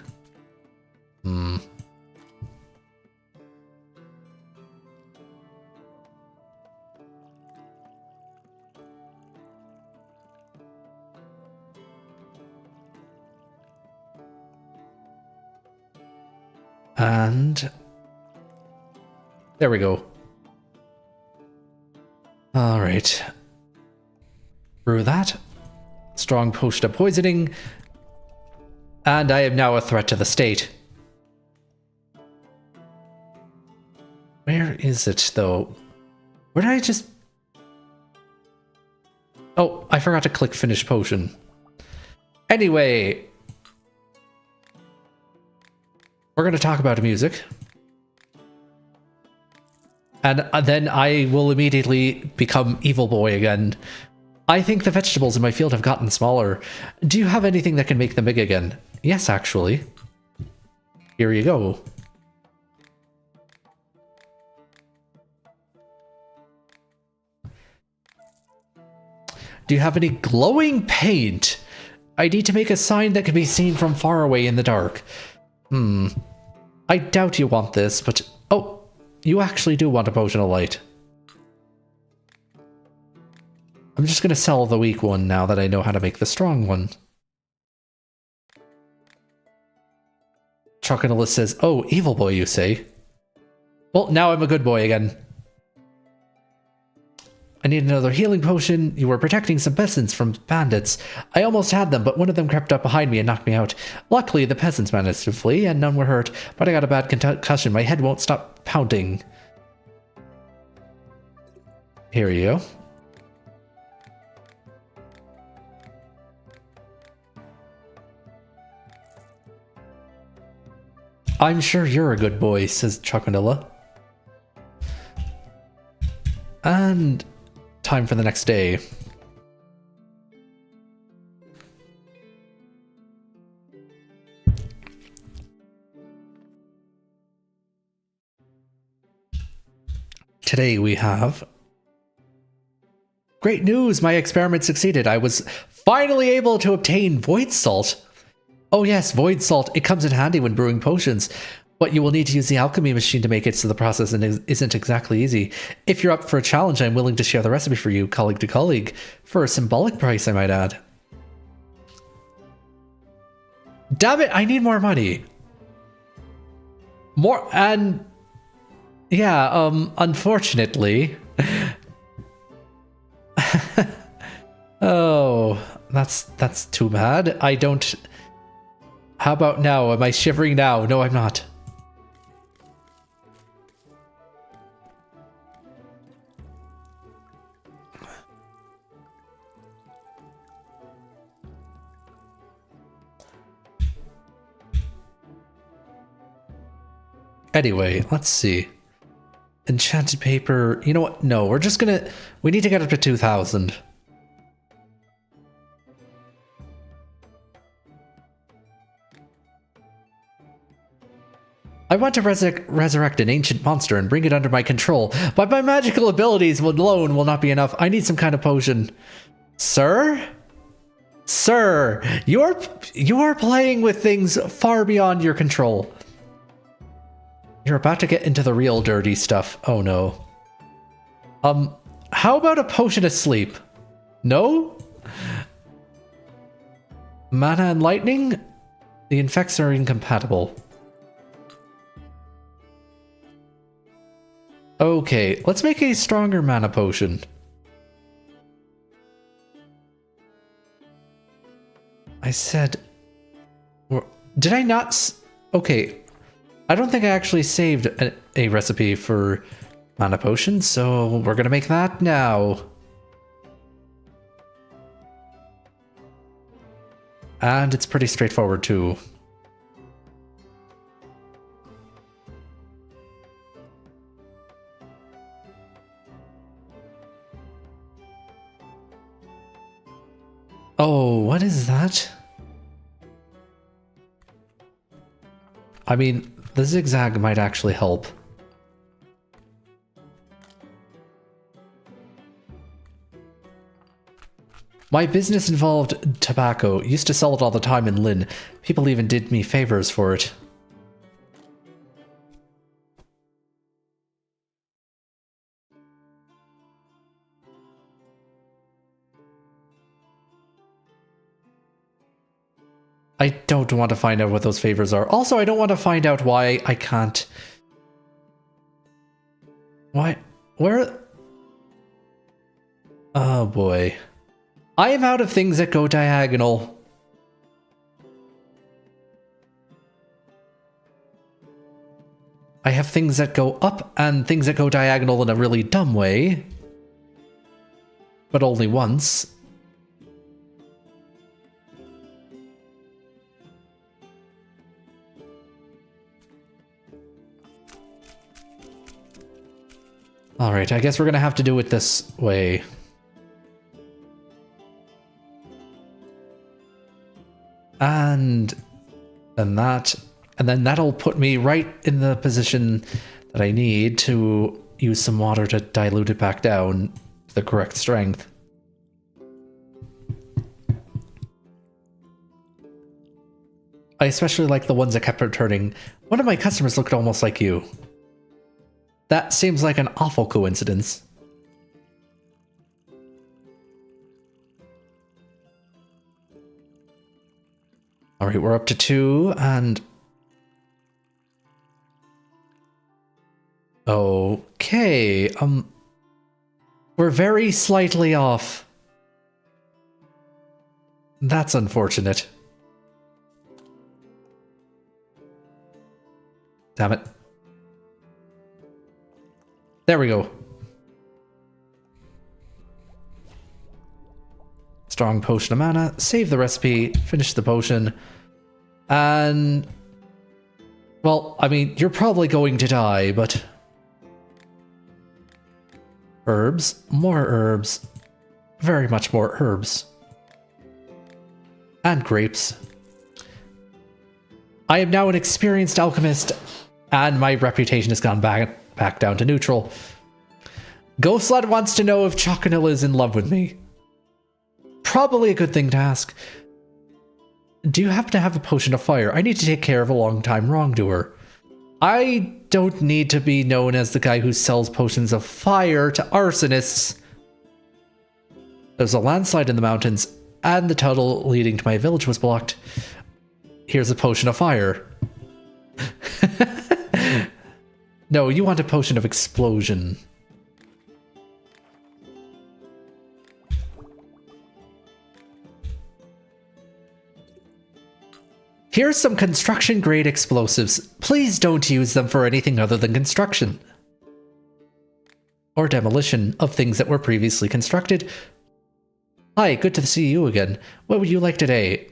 And there we go. All right. Brew that. Strong potion of poisoning. And I am now a threat to the state. Where is it, though? Where did I just... Oh, I forgot to click finish potion. Anyway... We're going to talk about music. And then I will immediately become evil boy again. I think the vegetables in my field have gotten smaller. Do you have anything that can make them big again? Yes, actually. Here you go. Do you have any glowing paint? I need to make a sign that can be seen from far away in the dark. I doubt you want this, but... Oh, you actually do want a potion of light. I'm just going to sell the weak one now that I know how to make the strong one. Chocolate says, oh, evil boy, you say? Well, now I'm a good boy again. I need another healing potion. You were protecting some peasants from bandits. I almost had them, but one of them crept up behind me and knocked me out. Luckily, the peasants managed to flee, and none were hurt, but I got a bad concussion. My head won't stop pounding. Here you go. I'm sure you're a good boy, says Choconilla. And... time for the next day. Today we have... Great news! My experiment succeeded. I was finally able to obtain void salt. Oh yes, void salt. It comes in handy when brewing potions. But you will need to use the alchemy machine to make it, so the process isn't exactly easy. If you're up for a challenge, I'm willing to share the recipe for you, colleague to colleague, for a symbolic price, I might add. Damn it, I need more money. More, and... yeah, unfortunately... oh, that's too bad. I don't... How about now? Am I shivering now? No, I'm not. Anyway, let's see. Enchanted paper. You know what? No, we're just gonna... we need to get up to 2,000. I want to resurrect an ancient monster and bring it under my control, but my magical abilities alone will not be enough. I need some kind of potion. Sir? Sir, you are playing with things far beyond your control. You're about to get into the real dirty stuff. Oh no. How about a potion of sleep? No? Mana and lightning? The infects are incompatible. Okay, let's make a stronger mana potion. said... Did I not... Okay. I don't think I actually saved a recipe for mana potion, so we're gonna make that now. And it's pretty straightforward too. Oh, what is that? I mean, the zigzag might actually help. My business involved tobacco. Used to sell it all the time in Lynn. People even did me favors for it. I don't want to find out what those favors are. Also, I don't want to find out why I can't... Why? Where? Oh boy. I am out of things that go diagonal. I have things that go up and things that go diagonal in a really dumb way. But only once. Alright, I guess we're gonna have to do it this way. And then that, and then that'll put me right in the position that I need to use some water to dilute it back down to the correct strength. I especially like the ones that kept returning. One of my customers looked almost like you. That seems like an awful coincidence. Alright, we're up to 2, and... Okay, we're very slightly off. That's unfortunate. Damn it. There we go. Strong potion of mana. Save the recipe. Finish the potion. And... Well, I mean, you're probably going to die, but... Herbs. More herbs. Very much more herbs. And grapes. I am now an experienced alchemist, and my reputation has gone back down to neutral. Ghostlet wants to know if Choconilla is in love with me. Probably a good thing to ask. Do you happen to have a potion of fire? I need to take care of a long-time wrongdoer. I don't need to be known as the guy who sells potions of fire to arsonists. There's a landslide in the mountains, and the tunnel leading to my village was blocked. Here's a potion of fire. No, you want a potion of explosion. Here's some construction-grade explosives. Please don't use them for anything other than construction. Or demolition of things that were previously constructed. Hi, good to see you again. What would you like today?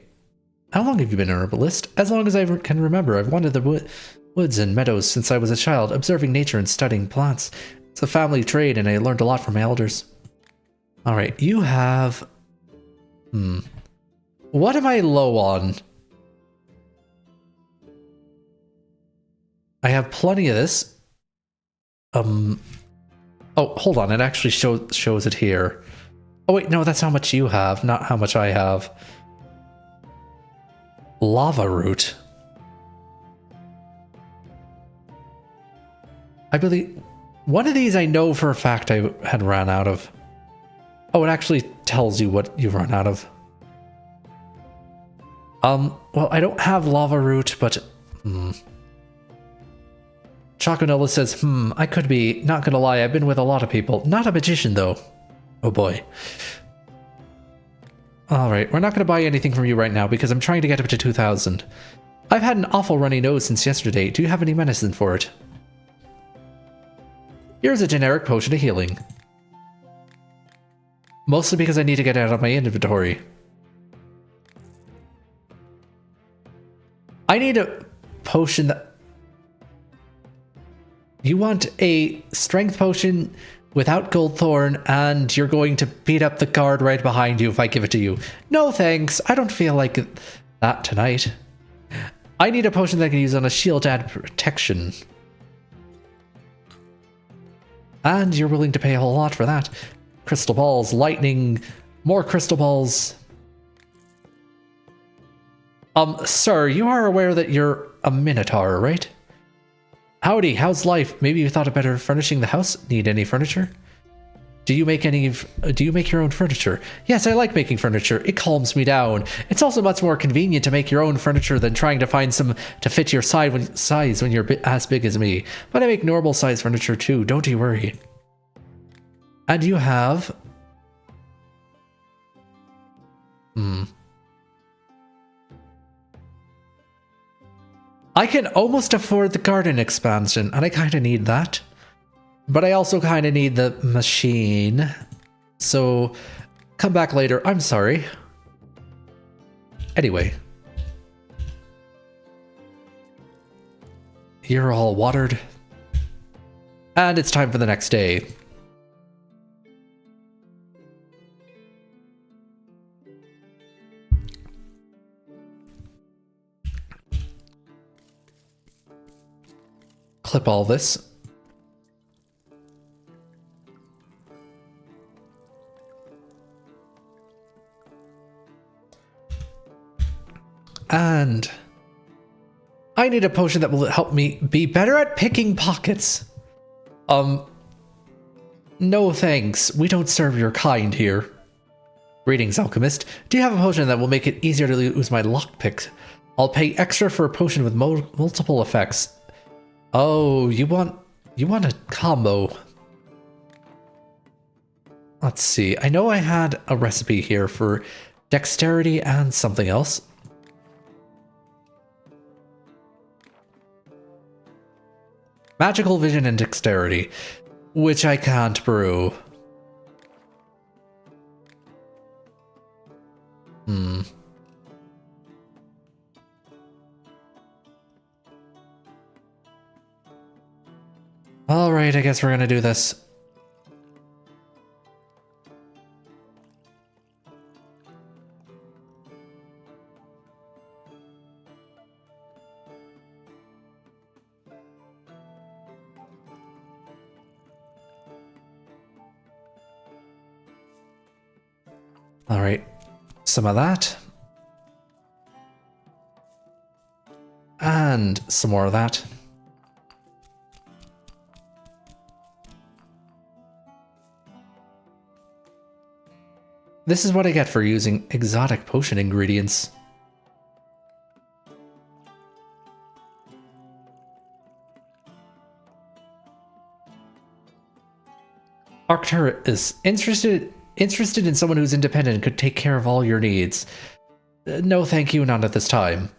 How long have you been an herbalist? As long as I can remember, I've wandered the woods and meadows since I was a child, observing nature and studying plants. It's a family trade, and I learned a lot from my elders. Alright, you have... What am I low on? I have plenty of this. Oh, hold on, it actually shows it here. Oh wait, no, that's how much you have, not how much I have. Lava root. I believe one of these I know for a fact I had ran out of. Oh, it actually tells you what you've run out of. Well, I don't have lava root, but Choconilla says, I could be, not gonna lie, I've been with a lot of people. Not a magician, though. Oh boy. Alright, we're not going to buy anything from you right now because I'm trying to get up to 2,000. I've had an awful runny nose since yesterday. Do you have any medicine for it? Here's a generic potion of healing. Mostly because I need to get it out of my inventory. I need a potion that... You want a strength potion without Goldthorn, and you're going to beat up the guard right behind you if I give it to you. No thanks, I don't feel like that tonight. I need a potion that I can use on a shield to add protection. And you're willing to pay a whole lot for that. Crystal balls, lightning, more crystal balls. Sir, you are aware that you're a minotaur, right? Howdy, how's life? Maybe you thought of better furnishing the house? Need any furniture? Do you make your own furniture? Yes, I like making furniture. It calms me down. It's also much more convenient to make your own furniture than trying to find some to fit your size when you're as big as me. But I make normal size furniture too, don't you worry. And you have... I can almost afford the garden expansion, and I kind of need that. But I also kind of need the machine. So, come back later. I'm sorry. Anyway. You're all watered. And it's time for the next day. Clip all this. And I need a potion that will help me be better at picking pockets. No thanks. We don't serve your kind here. Greetings, Alchemist. Do you have a potion that will make it easier to use my lockpick? I'll pay extra for a potion with multiple effects. Oh, you want a combo. Let's see. I know I had a recipe here for dexterity and something else. Magical vision and dexterity, which I can't brew. Alright, I guess we're gonna do this. Alright, some of that. And some more of that. This is what I get for using exotic potion ingredients. Arctur is interested in someone who's independent and could take care of all your needs. No thank you, not at this time.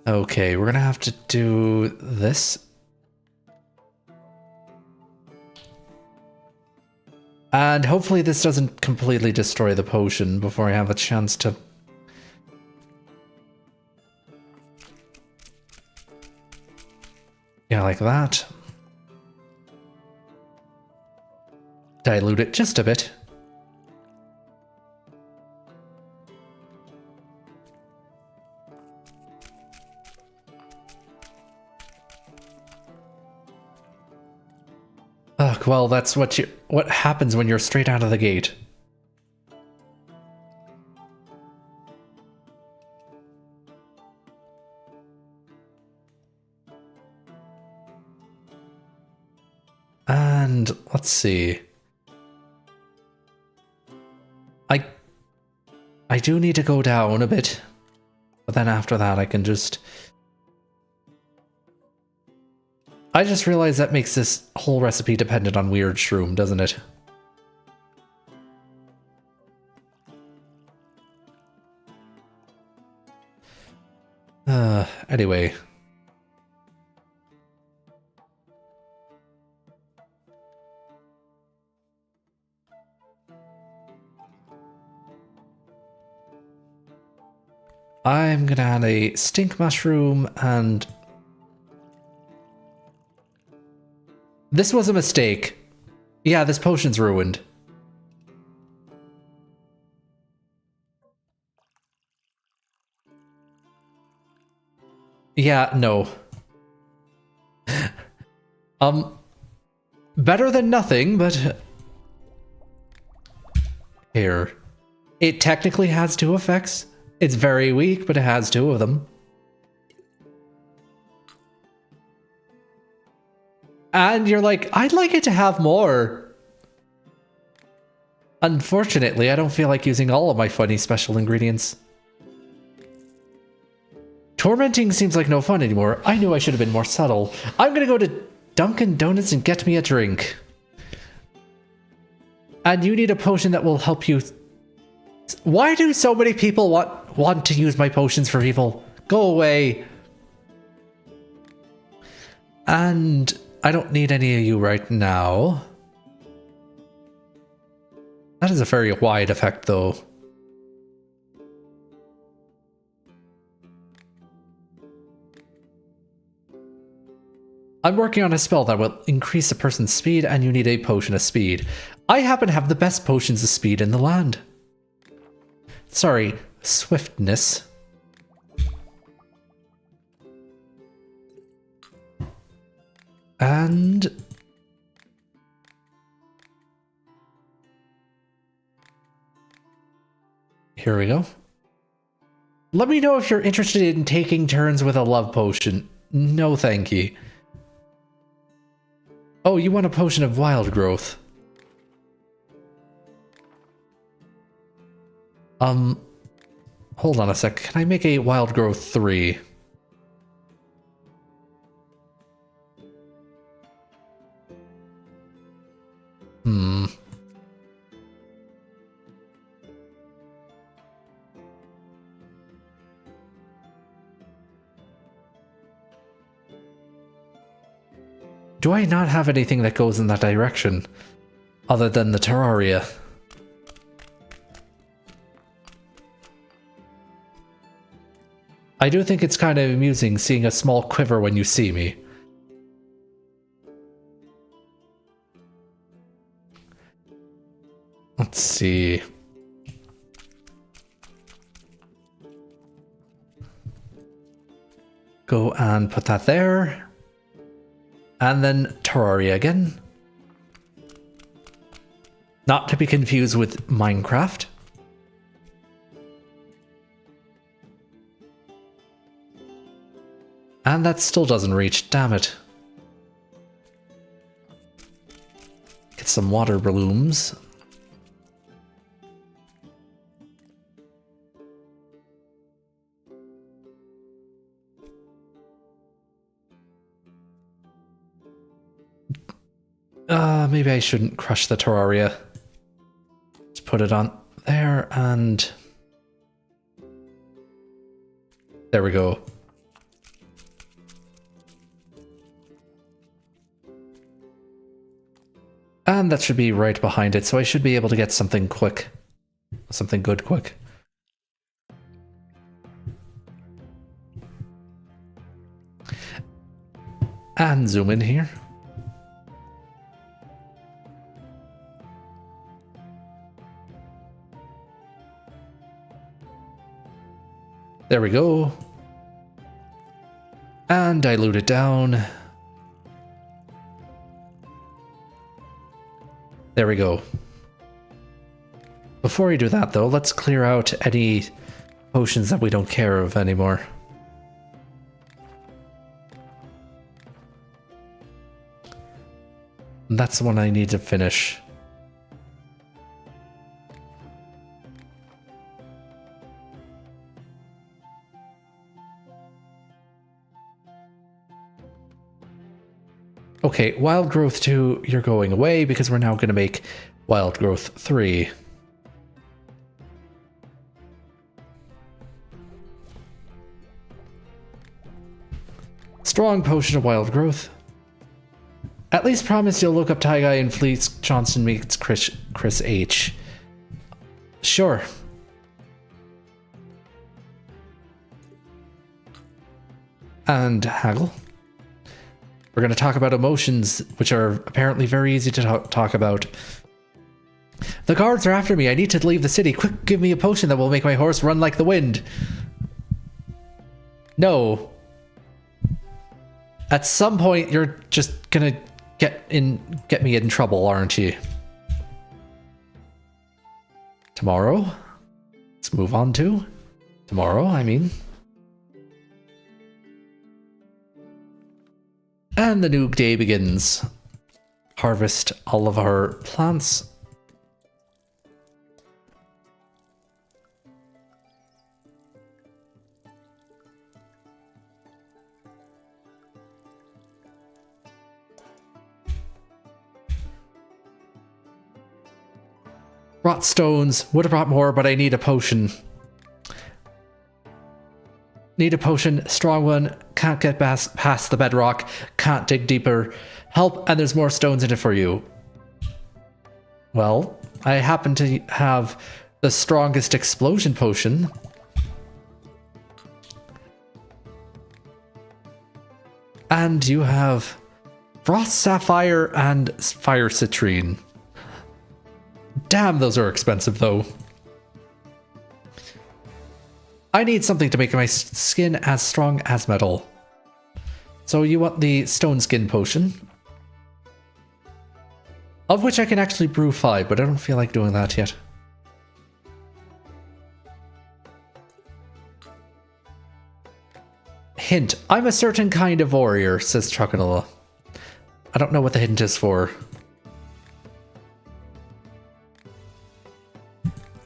Okay, we're gonna have to do this. And hopefully this doesn't completely destroy the potion before I have a chance to... Yeah, like that. Dilute it just a bit. Ugh, well, that's what happens when you're straight out of the gate. And let's see. I do need to go down a bit, but then after that I can just... I just realized that makes this whole recipe dependent on weird shroom, doesn't it? Anyway. I'm gonna add a stink mushroom and... This was a mistake. Yeah, this potion's ruined. Yeah, no. Better than nothing, but... Here. It technically has 2 effects. It's very weak, but it has 2 of them. And you're like, I'd like it to have more. Unfortunately, I don't feel like using all of my funny special ingredients. Tormenting seems like no fun anymore. I knew I should have been more subtle. I'm gonna go to Dunkin' Donuts and get me a drink. And you need a potion that will help you... Why do so many people want to use my potions for people? Go away. And I don't need any of you right now. That is a very wide effect, though. I'm working on a spell that will increase a person's speed, and you need a potion of speed. I happen to have the best potions of speed in the land. Sorry, swiftness. And... here we go. Let me know if you're interested in taking turns with a love potion. No, thank you. Oh, you want a potion of wild growth. Hold on a sec. Can I make a wild growth 3? Do I not have anything that goes in that direction? Other than the Terraria? I do think it's kind of amusing seeing a small quiver when you see me. Let's see. Go and put that there. And then Terraria again. Not to be confused with Minecraft. And that still doesn't reach, damn it. Get some water blooms. Maybe I shouldn't crush the Terraria. Just put it on there and... there we go. And that should be right behind it, so I should be able to get something quick. Something good quick. And zoom in here. There we go. And dilute it down. There we go. Before we do that though, let's clear out any potions that we don't care of anymore. And that's the one I need to finish. Okay, Wild Growth 2, you're going away because we're now going to make Wild Growth 3. Strong potion of wild growth. At least promise you'll look up Taigai and Fleets Johnson meets Chris H. Sure. And haggle. We're going to talk about emotions, which are apparently very easy to talk about. The guards are after me. I need to leave the city. Quick, give me a potion that will make my horse run like the wind. No. At some point, you're just gonna get me in trouble, aren't you? Tomorrow? Let's move on to tomorrow, I mean. And the new day begins. Harvest all of our plants. Rot stones. Would have brought more, but I need a potion. Need a potion. Strong one. Can't get past the bedrock. Can't dig deeper. Help, and there's more stones in it for you. Well, I happen to have the strongest explosion potion. And you have Frost Sapphire and Fire Citrine. Damn, those are expensive, though. I need something to make my skin as strong as metal. So you want the Stone Skin Potion. Of which I can actually brew 5, but I don't feel like doing that yet. Hint. I'm a certain kind of warrior, says Chocanola. I don't know what the hint is for.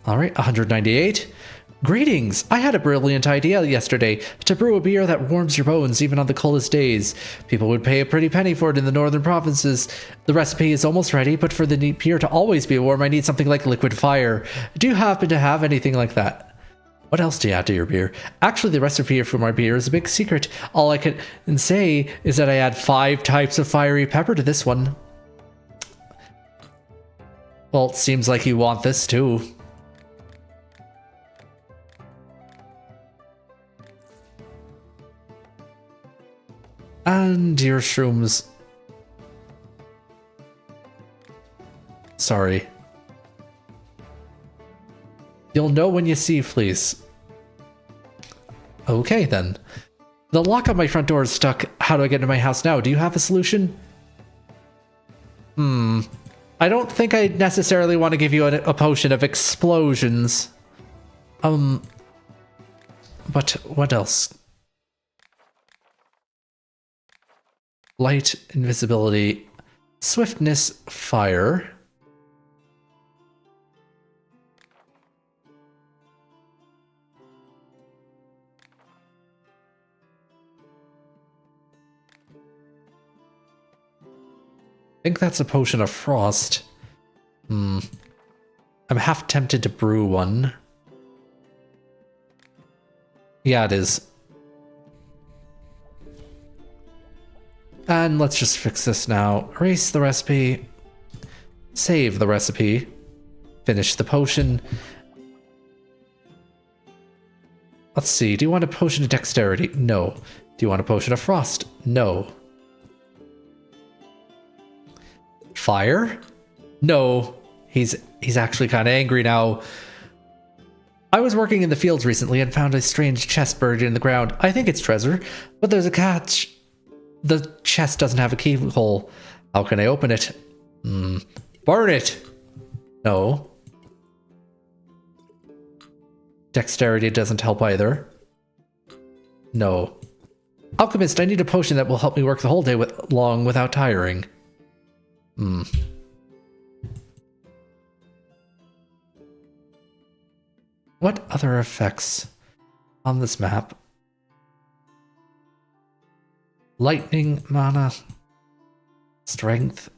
Alright, 198. Greetings! I had a brilliant idea yesterday to brew a beer that warms your bones even on the coldest days. People would pay a pretty penny for it in the northern provinces. The recipe is almost ready, but for the beer to always be warm, I need something like liquid fire. Do you happen to have anything like that? What else do you add to your beer? Actually, the recipe for my beer is a big secret. All I can say is that I add 5 types of fiery pepper to this one. Well, it seems like you want this too. And your shrooms. Sorry. You'll know when you see, please. Okay, then. The lock on my front door is stuck. How do I get into my house now? Do you have a solution? I don't think I necessarily want to give you a potion of explosions. But what else? Light, invisibility, swiftness, fire. I think that's a potion of frost. I'm half tempted to brew one. Yeah, it is. And let's just fix this now. Erase the recipe. Save the recipe. Finish the potion. Let's see. Do you want a potion of dexterity? No. Do you want a potion of frost? No. Fire? No. He's actually kind of angry now. I was working in the fields recently and found a strange chest buried in the ground. I think it's treasure, but there's a catch. The chest doesn't have a keyhole. How can I open it? Burn it! No. Dexterity doesn't help either. No. Alchemist, I need a potion that will help me work the whole day long without tiring. What other effects on this map? Lightning, mana, strength,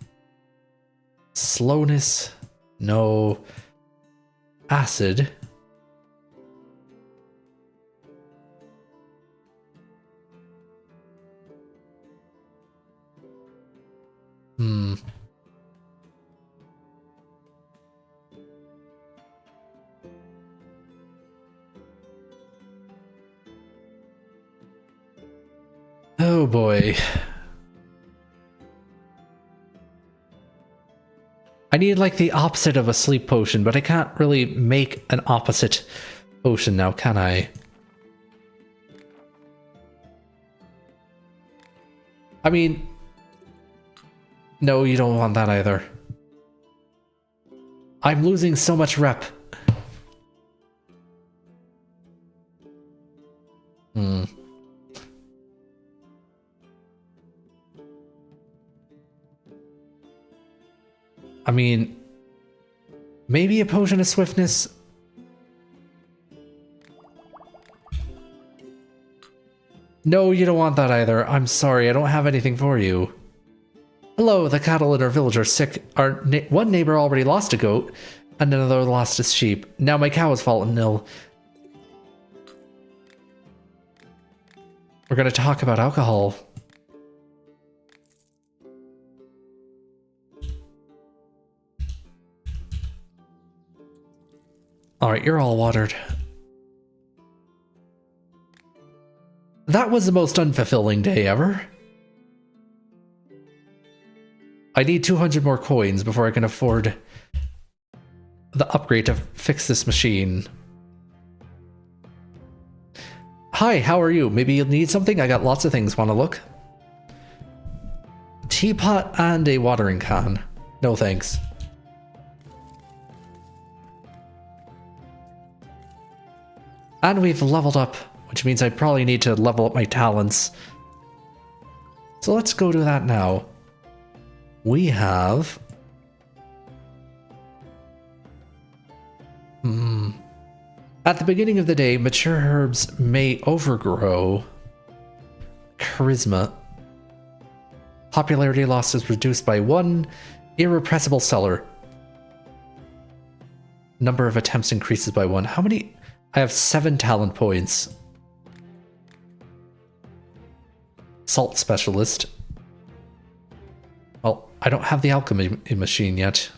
slowness, no, acid. Hmm. Oh boy. I need like the opposite of a sleep potion, but I can't really make an opposite potion now, can I? I mean, no, you don't want that either. I'm losing so much rep. Hmm. I mean, maybe a potion of swiftness. No, you don't want that either. I'm sorry, I don't have anything for you. Hello, the cattle in our village are sick. One neighbor already lost a goat, and another lost his sheep. Now my cow has fallen ill. We're going to talk about alcohol. Alright, you're all watered. That was the most unfulfilling day ever. I need 200 more coins before I can afford the upgrade to fix this machine. Hi, how are you? Maybe you'll need something? I got lots of things. Want to look? Teapot and a watering can. No thanks. And we've leveled up, which means I probably need to level up my talents. So let's go do that now. We have... At the beginning of the day, mature herbs may overgrow. Charisma. Popularity loss is reduced by 1. Irrepressible seller. Number of attempts increases by 1. How many? I have 7 talent points. Salt specialist. Well, I don't have the alchemy machine yet.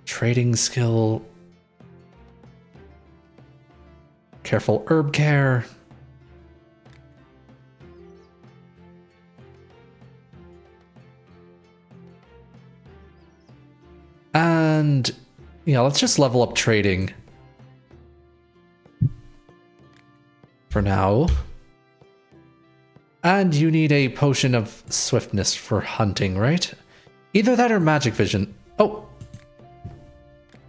Trading skill. Careful herb care. And yeah, let's just level up trading for now. And you need a potion of swiftness for hunting, right? Either that or magic vision. Oh,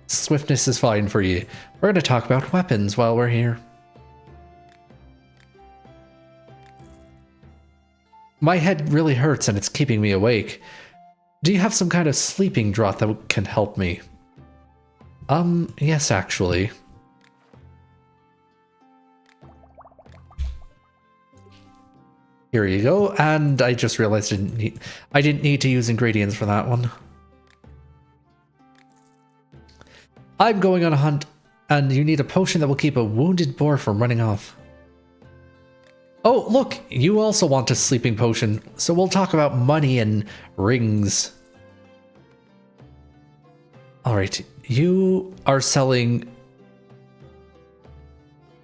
swiftness is fine for you. We're going to talk about weapons while we're here. My head really hurts and it's keeping me awake. Do you have some kind of sleeping draught that can help me? Yes, actually. Here you go, and I just realized I didn't need to use ingredients for that one. I'm going on a hunt, and you need a potion that will keep a wounded boar from running off. Oh, look, you also want a sleeping potion, so we'll talk about money and rings. Alright, you are selling...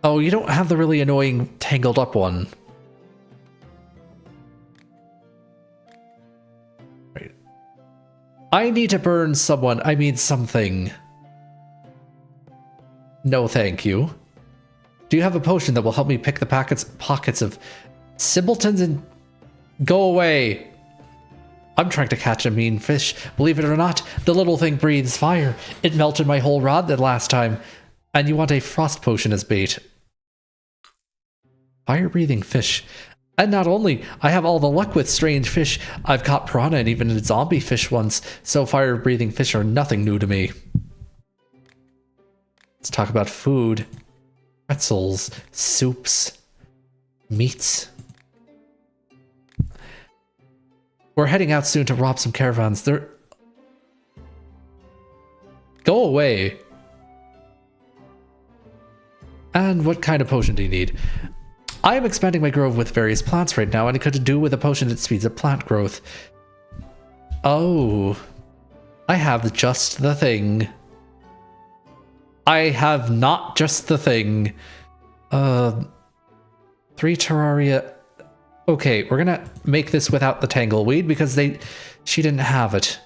Oh, you don't have the really annoying tangled up one. Right. I need to burn someone, I mean something. No, thank you. Do you have a potion that will help me pick the pockets of simpletons and go away? I'm trying to catch a mean fish. Believe it or not, the little thing breathes fire. It melted my whole rod the last time. And you want a frost potion as bait. Fire-breathing fish. And not only, I have all the luck with strange fish. I've caught piranha and even a zombie fish once, so fire-breathing fish are nothing new to me. Let's talk about food. Pretzels, soups, meats. We're heading out soon to rob some caravans. They're... Go away. And what kind of potion do you need? I am expanding my grove with various plants right now, and it could do with a potion that speeds up plant growth. Oh, I have just the thing. I have not just the thing. 3 terraria. Okay, we're gonna make this without the tangleweed because she didn't have it.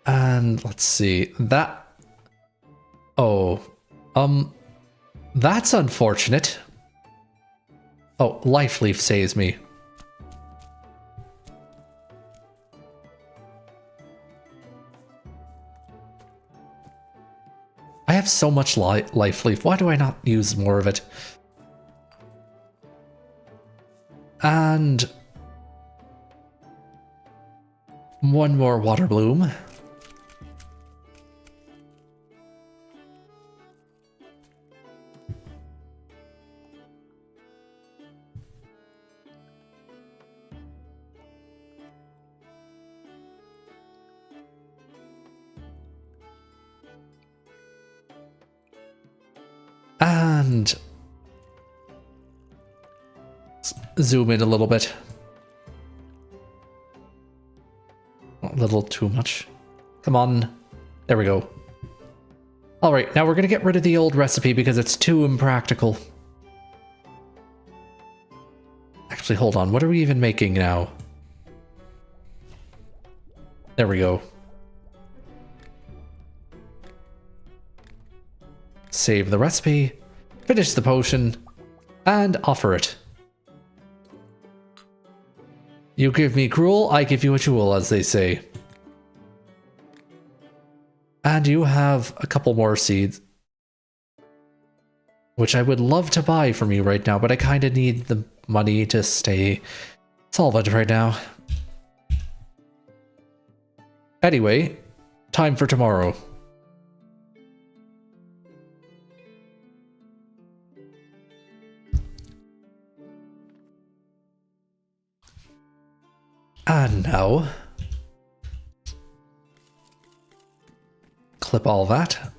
And let's see, that... Oh, that's unfortunate. Oh, Life Leaf saves me. I have so much Life Leaf, why do I not use more of it? And... one more Water Bloom. And zoom in a little bit. A little too much. Come on. There we go. All right, now we're going to get rid of the old recipe because it's too impractical. Actually, hold on. What are we even making now? There we go. Save the recipe, finish the potion, and offer it. You give me gruel, I give you a jewel, as they say. And you have a couple more seeds, which I would love to buy from you right now, but I kind of need the money to stay solvent right now. Anyway, time for tomorrow. And now, clip all that.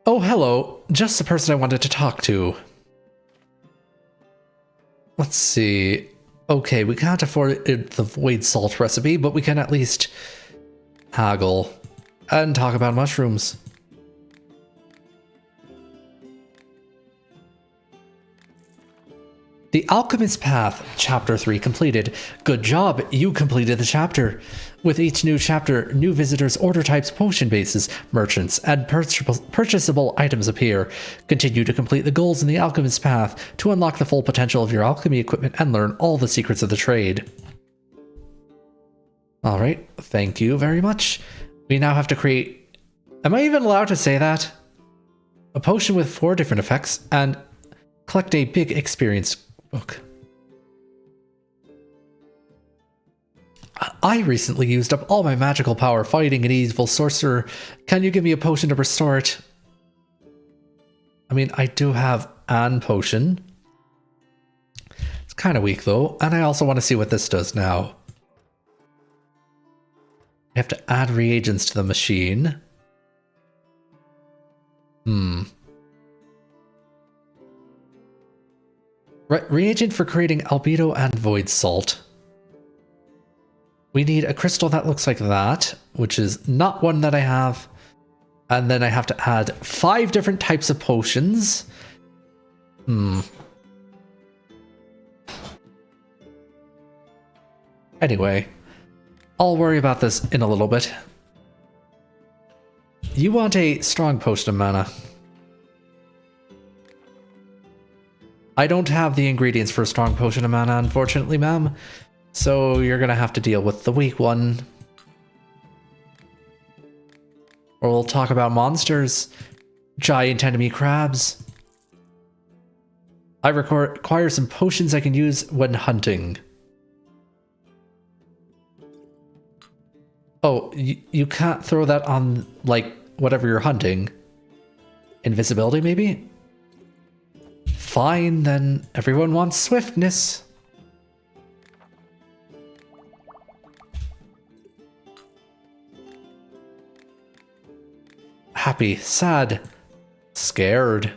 Oh, hello. Just the person I wanted to talk to. Let's see. Okay, we can't afford the Void Salt recipe, but we can at least haggle and talk about mushrooms. The Alchemist Path, Chapter 3 completed. Good job, you completed the chapter. With each new chapter, new visitors, order types, potion bases, merchants, and purchasable items appear. Continue to complete the goals in the Alchemist Path to unlock the full potential of your alchemy equipment and learn all the secrets of the trade. Alright, thank you very much. We now have to create... Am I even allowed to say that? A potion with 4 different effects and collect a big experience book. I recently used up all my magical power fighting an evil sorcerer. Can you give me a potion to restore it? I mean, I do have an potion. It's kind of weak though, and I also want to see what this does now. I have to add reagents to the machine. Reagent for creating albedo and void salt. We need a crystal that looks like that, which is not one that I have. And then I have to add 5 different types of potions. Anyway, I'll worry about this in a little bit. You want a strong potion of mana. I don't have the ingredients for a strong potion of mana, unfortunately, ma'am. So you're gonna have to deal with the weak one. Or we'll talk about monsters. giant enemy crabs. I require some potions I can use when hunting. Oh, you can't throw that on, like, whatever you're hunting. Invisibility, maybe? Fine, then everyone wants swiftness. Happy, sad, scared.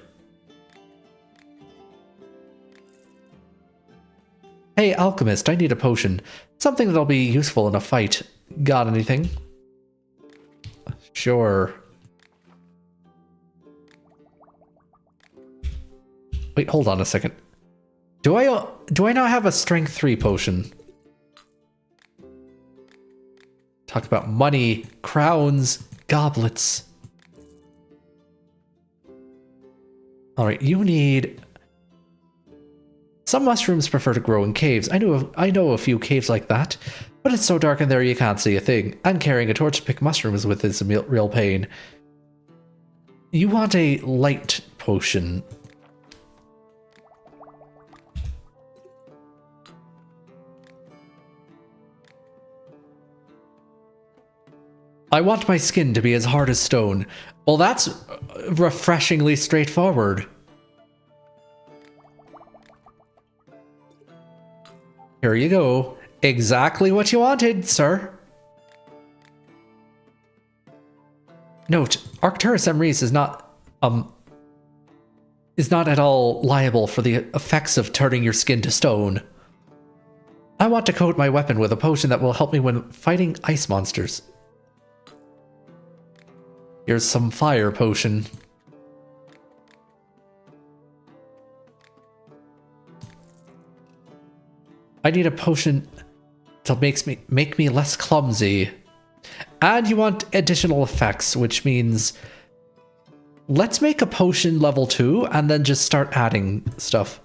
Hey, Alchemist, I need a potion. Something that'll be useful in a fight. Got anything? Sure. Wait, hold on a second. Do I not have a strength 3 potion? Talk about money, crowns, goblets. Alright, you need... Some mushrooms prefer to grow in caves. I know a few caves like that, but it's so dark in there you can't see a thing. And carrying a torch to pick mushrooms with is a real pain. You want a light potion. I want my skin to be as hard as stone. Well, that's refreshingly straightforward. Here you go. Exactly what you wanted, sir. Note, Arcturus Emrys is not at all liable for the effects of turning your skin to stone. I want to coat my weapon with a potion that will help me when fighting ice monsters. Here's some fire potion. I need a potion to make me less clumsy. And you want additional effects, which means let's make a potion level 2 and then just start adding stuff.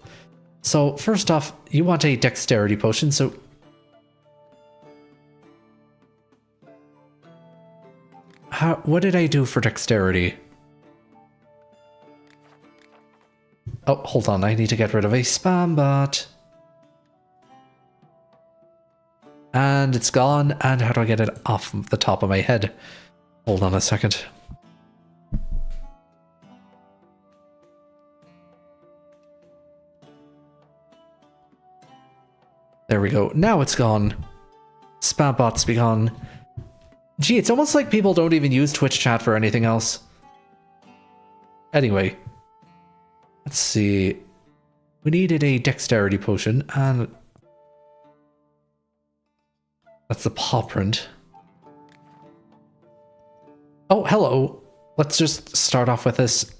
So first off, you want a dexterity potion, so what did I do for dexterity? Oh, hold on, I need to get rid of a spam bot. And it's gone, and how do I get it off the top of my head? Hold on a second. There we go. Now it's gone. Spam bots be gone. Gee, it's almost like people don't even use Twitch chat for anything else. Anyway. Let's see. We needed a dexterity potion, and... that's the paw print. Oh, hello. Let's just start off with this.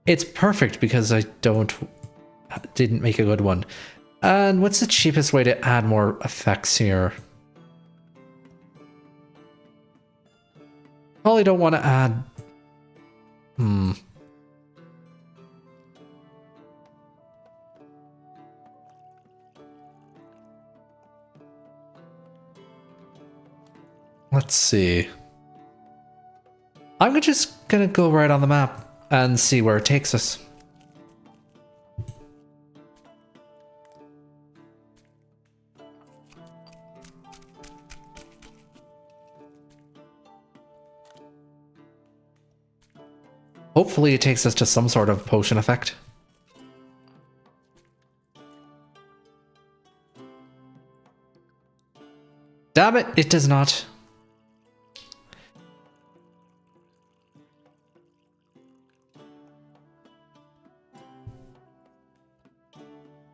It's perfect because I didn't make a good one. And what's the cheapest way to add more effects here? Probably don't want to add... Let's see. I'm just gonna go right on the map and see where it takes us. Hopefully it takes us to some sort of potion effect. Damn it, it does not.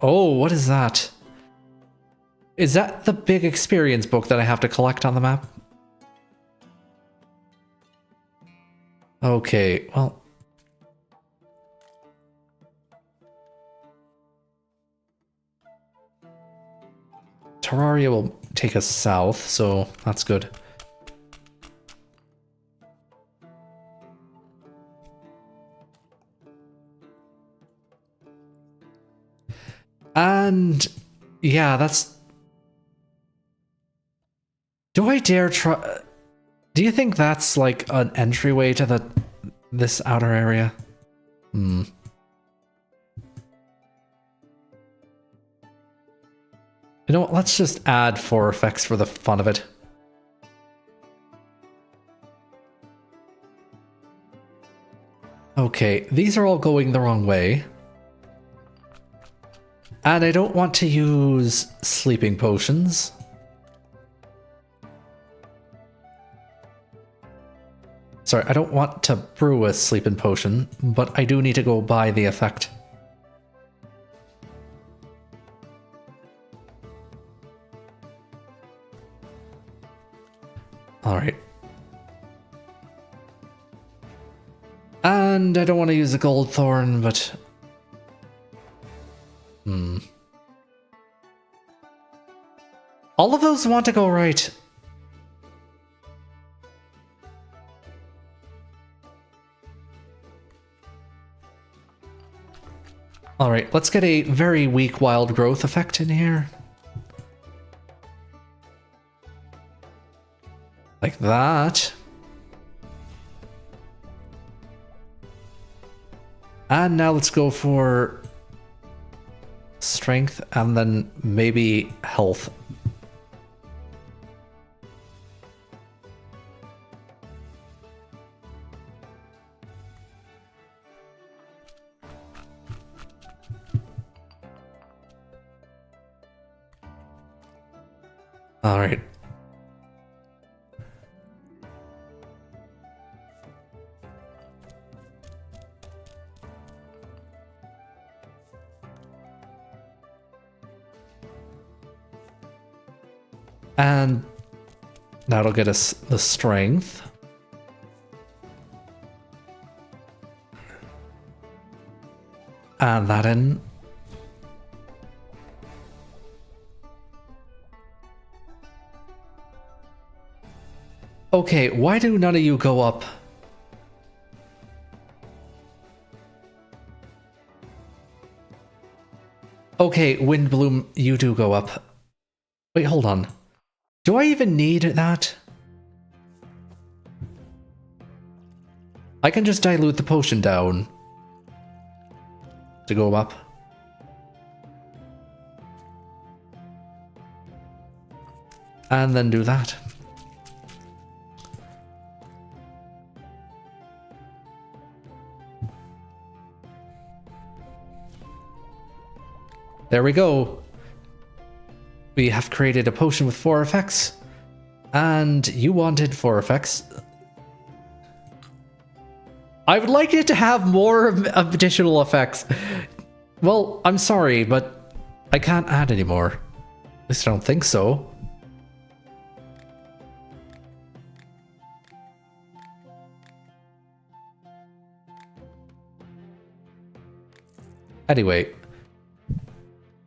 Oh, what is that? Is that the big experience book that I have to collect on the map? Okay, well... Terraria will take us south, so that's good. And yeah, that's... Do I dare try... Do you think that's like an entryway to this outer area. Hmm. You know what? Let's just add 4 effects for the fun of it. Okay, these are all going the wrong way. And I don't want to use sleeping potions. Sorry, I don't want to brew a sleeping potion, but I do need to go buy the effect. Alright. And I don't want to use a gold thorn, but... All of those want to go right. Alright, let's get a very weak wild growth effect in here. Like that. And now let's go for strength and then maybe health. All right. And that'll get us the strength. And that in. Okay, why do none of you go up? Okay, Windbloom, you do go up. Wait, hold on. Do I even need that? I can just dilute the potion down to go up. And then do that. There we go. We have created a potion with 4 effects. And you wanted 4 effects. I would like it to have more additional effects. Well, I'm sorry, but I can't add any more. At least I don't think so. Anyway.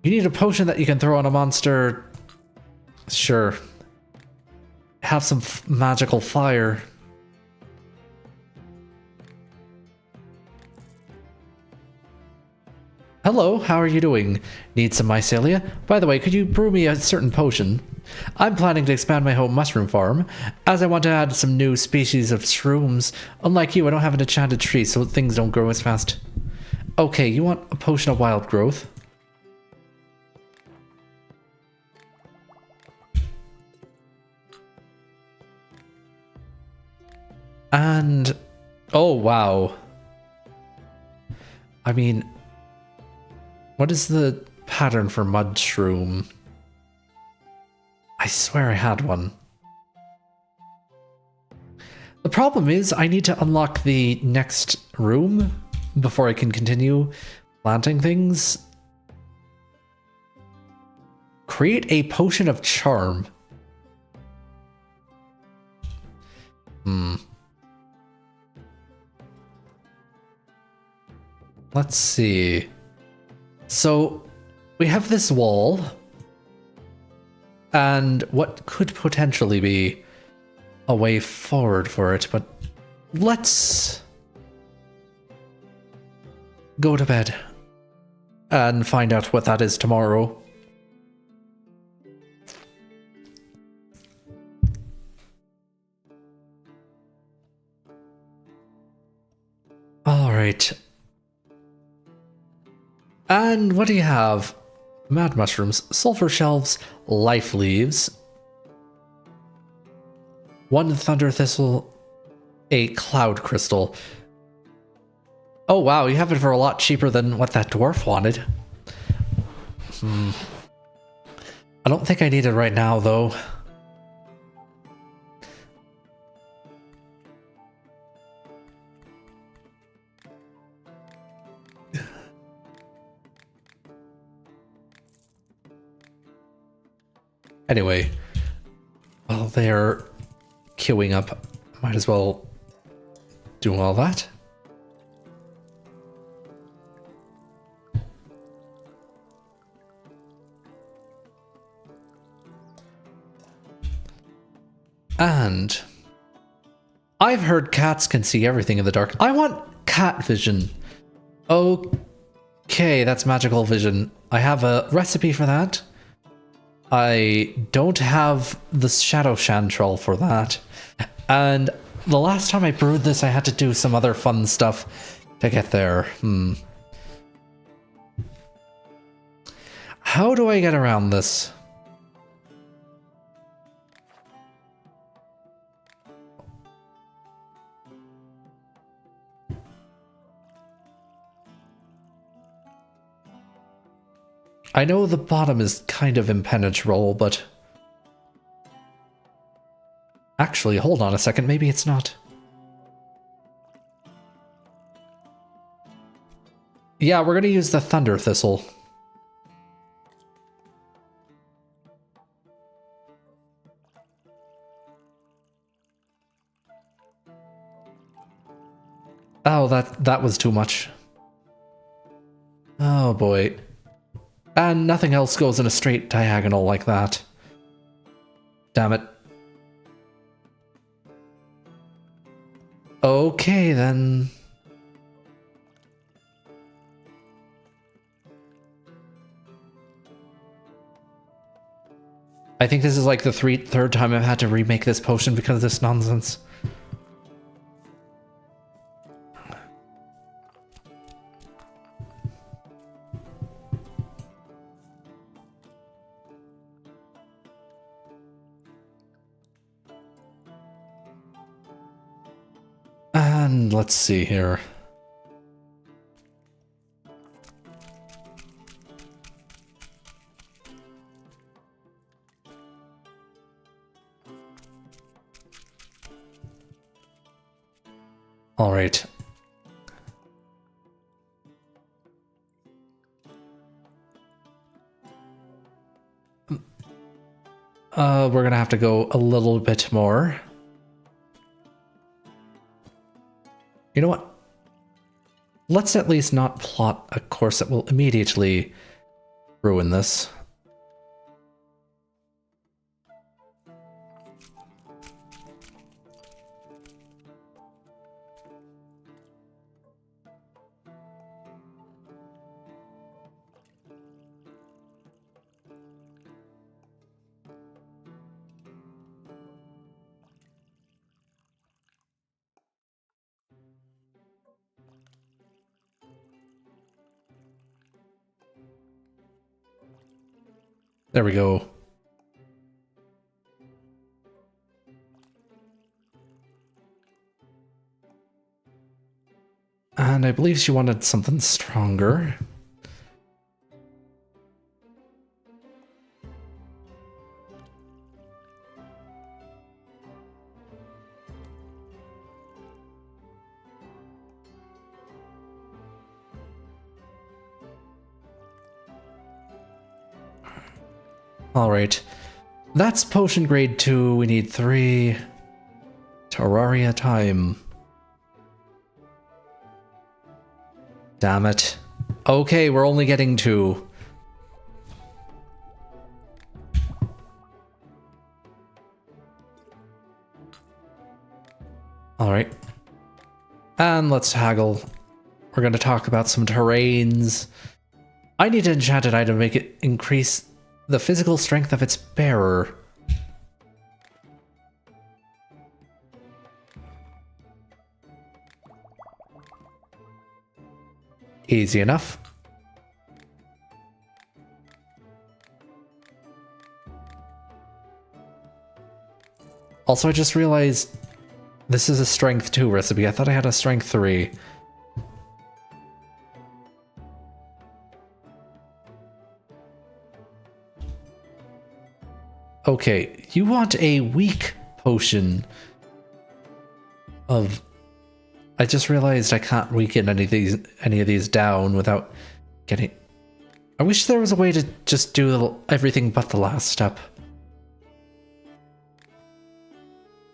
You need a potion that you can throw on a monster. Sure. Have some magical fire. Hello, how are you doing? Need some mycelia? By the way, could you brew me a certain potion? I'm planning to expand my home mushroom farm, as I want to add some new species of shrooms. Unlike you, I don't have an enchanted tree, so things don't grow as fast. Okay, you want a potion of wild growth? And... oh, wow. I mean... what is the pattern for mud shroom? I swear I had one. The problem is I need to unlock the next room before I can continue planting things. Create a potion of charm. Let's see. So, we have this wall, and what could potentially be a way forward for it, but let's go to bed and find out what that is tomorrow. Alright. And what do you have? Mad mushrooms, sulfur shells, life leaves, 1 thunder thistle, a cloud crystal. Oh wow, you have it for a lot cheaper than what that dwarf wanted. I don't think I need it right now though. Anyway, while they're queuing up, might as well do all that. And I've heard cats can see everything in the dark. I want cat vision. Okay, that's magical vision. I have a recipe for that. I don't have the shadow chantrel for that. And the last time I brewed this, I had to do some other fun stuff to get there. How do I get around this? I know the bottom is kind of impenetrable, but... Actually, hold on a second, maybe it's not. Yeah, we're gonna use the thunder thistle. Oh, that was too much. Oh boy. And nothing else goes in a straight diagonal like that. Damn it. Okay, then. I think this is like the third time I've had to remake this potion because of this nonsense. And let's see here. All right. We're gonna have to go a little bit more. You know what? Let's at least not plot a course that will immediately ruin this. There we go. And I believe she wanted something stronger. All right. That's potion grade 2. We need 3. Terraria time. Damn it. Okay, we're only getting 2. All right. And let's haggle. We're going to talk about some terrains. I need an enchanted item to make it increase the physical strength of its bearer. Easy enough. Also, I just realized this is a strength 2 recipe. I thought I had a strength 3. Okay, you want a weak potion of... I just realized I can't weaken any of these down without getting... I wish there was a way to just do everything but the last step.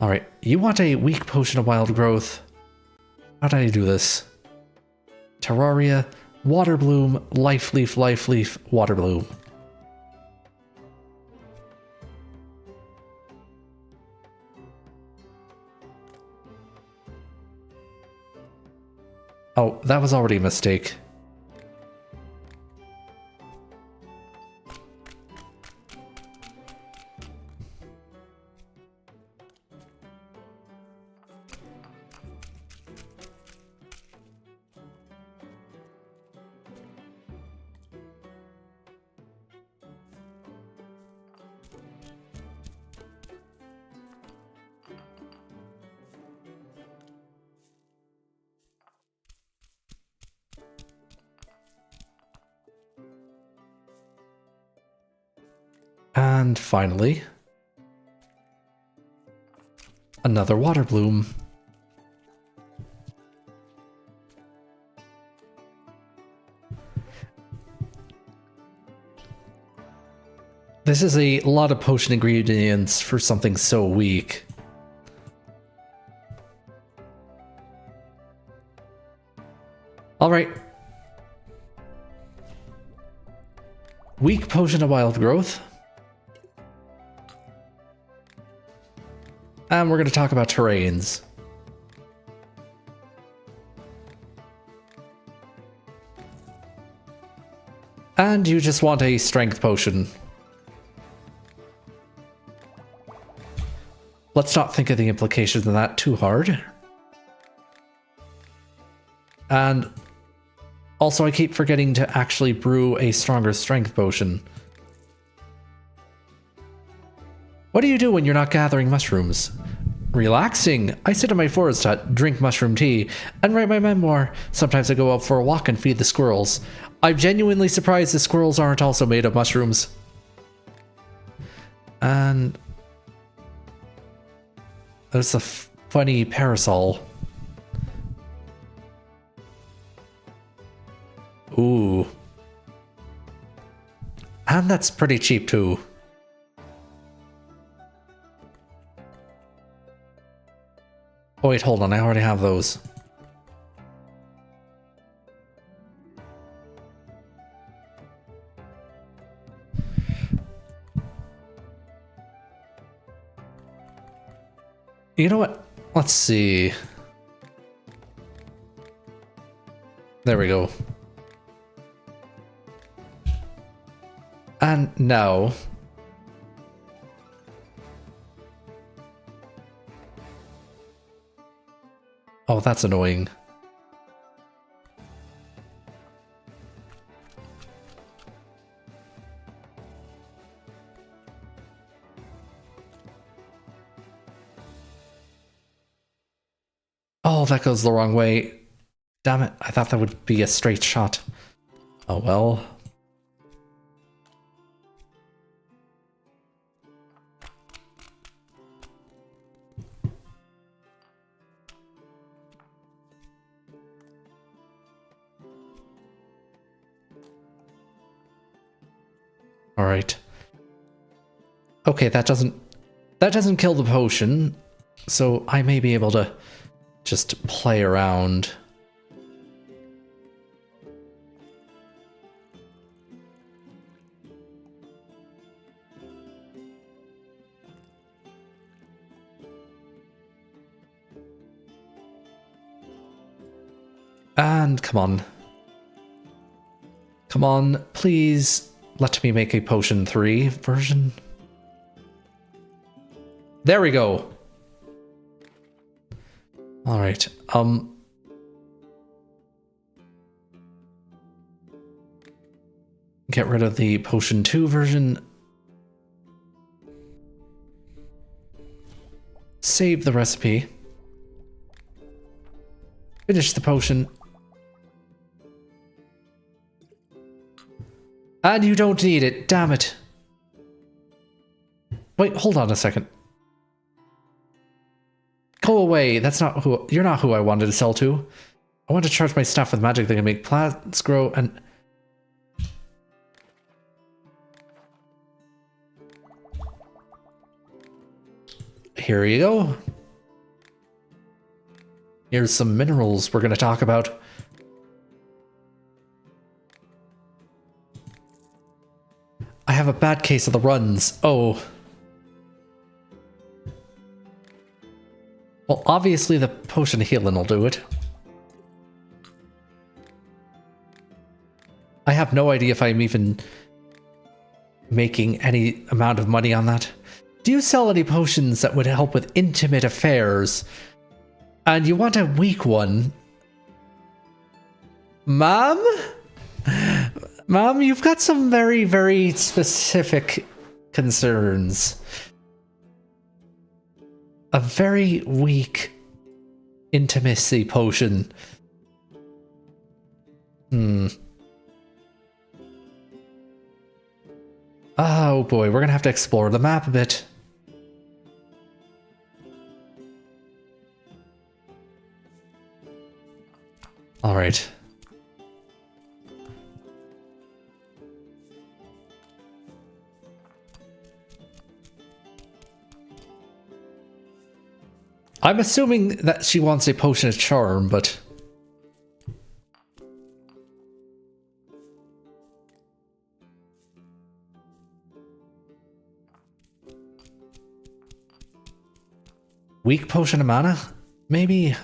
Alright, you want a weak potion of wild growth. How did I do this? Terraria, water bloom, life leaf, water bloom. Oh, that was already a mistake. And finally, another water bloom. This is a lot of potion ingredients for something so weak. All right. Weak potion of wild growth. And we're going to talk about terrains. And you just want a strength potion. Let's not think of the implications of that too hard. And also I keep forgetting to actually brew a stronger strength potion. What do you do when you're not gathering mushrooms? Relaxing. I sit in my forest hut, drink mushroom tea, and write my memoir. Sometimes I go out for a walk and feed the squirrels. I'm genuinely surprised the squirrels aren't also made of mushrooms. And there's a funny parasol. Ooh. And that's pretty cheap too. Oh wait, hold on, I already have those. You know what? Let's see. There we go. And now... Oh, that's annoying. Oh, that goes the wrong way. Damn it, I thought that would be a straight shot. Oh well. All right. Okay, that doesn't kill the potion, so I may be able to just play around. And come on. Come on, please. Let me make a potion 3 version. There we go. All right. Get rid of the potion 2 version. Save the recipe. Finish the potion. And you don't need it, damn it. Wait, hold on a second. Go away, that's not who- you're not who I wanted to sell to. I want to charge my staff with magic that can make plants grow and... Here you go. Here's some minerals we're going to talk about. I have a bad case of the runs. Oh. Well, obviously the potion of healing will do it. I have no idea if I'm even making any amount of money on that. Do you sell any potions that would help with intimate affairs? And you want a weak one? Mom? Mom, you've got some very, very specific concerns. A very weak intimacy potion. Oh boy, we're gonna have to explore the map a bit. All right. I'm assuming that she wants a potion of charm, but... Weak potion of mana? Maybe...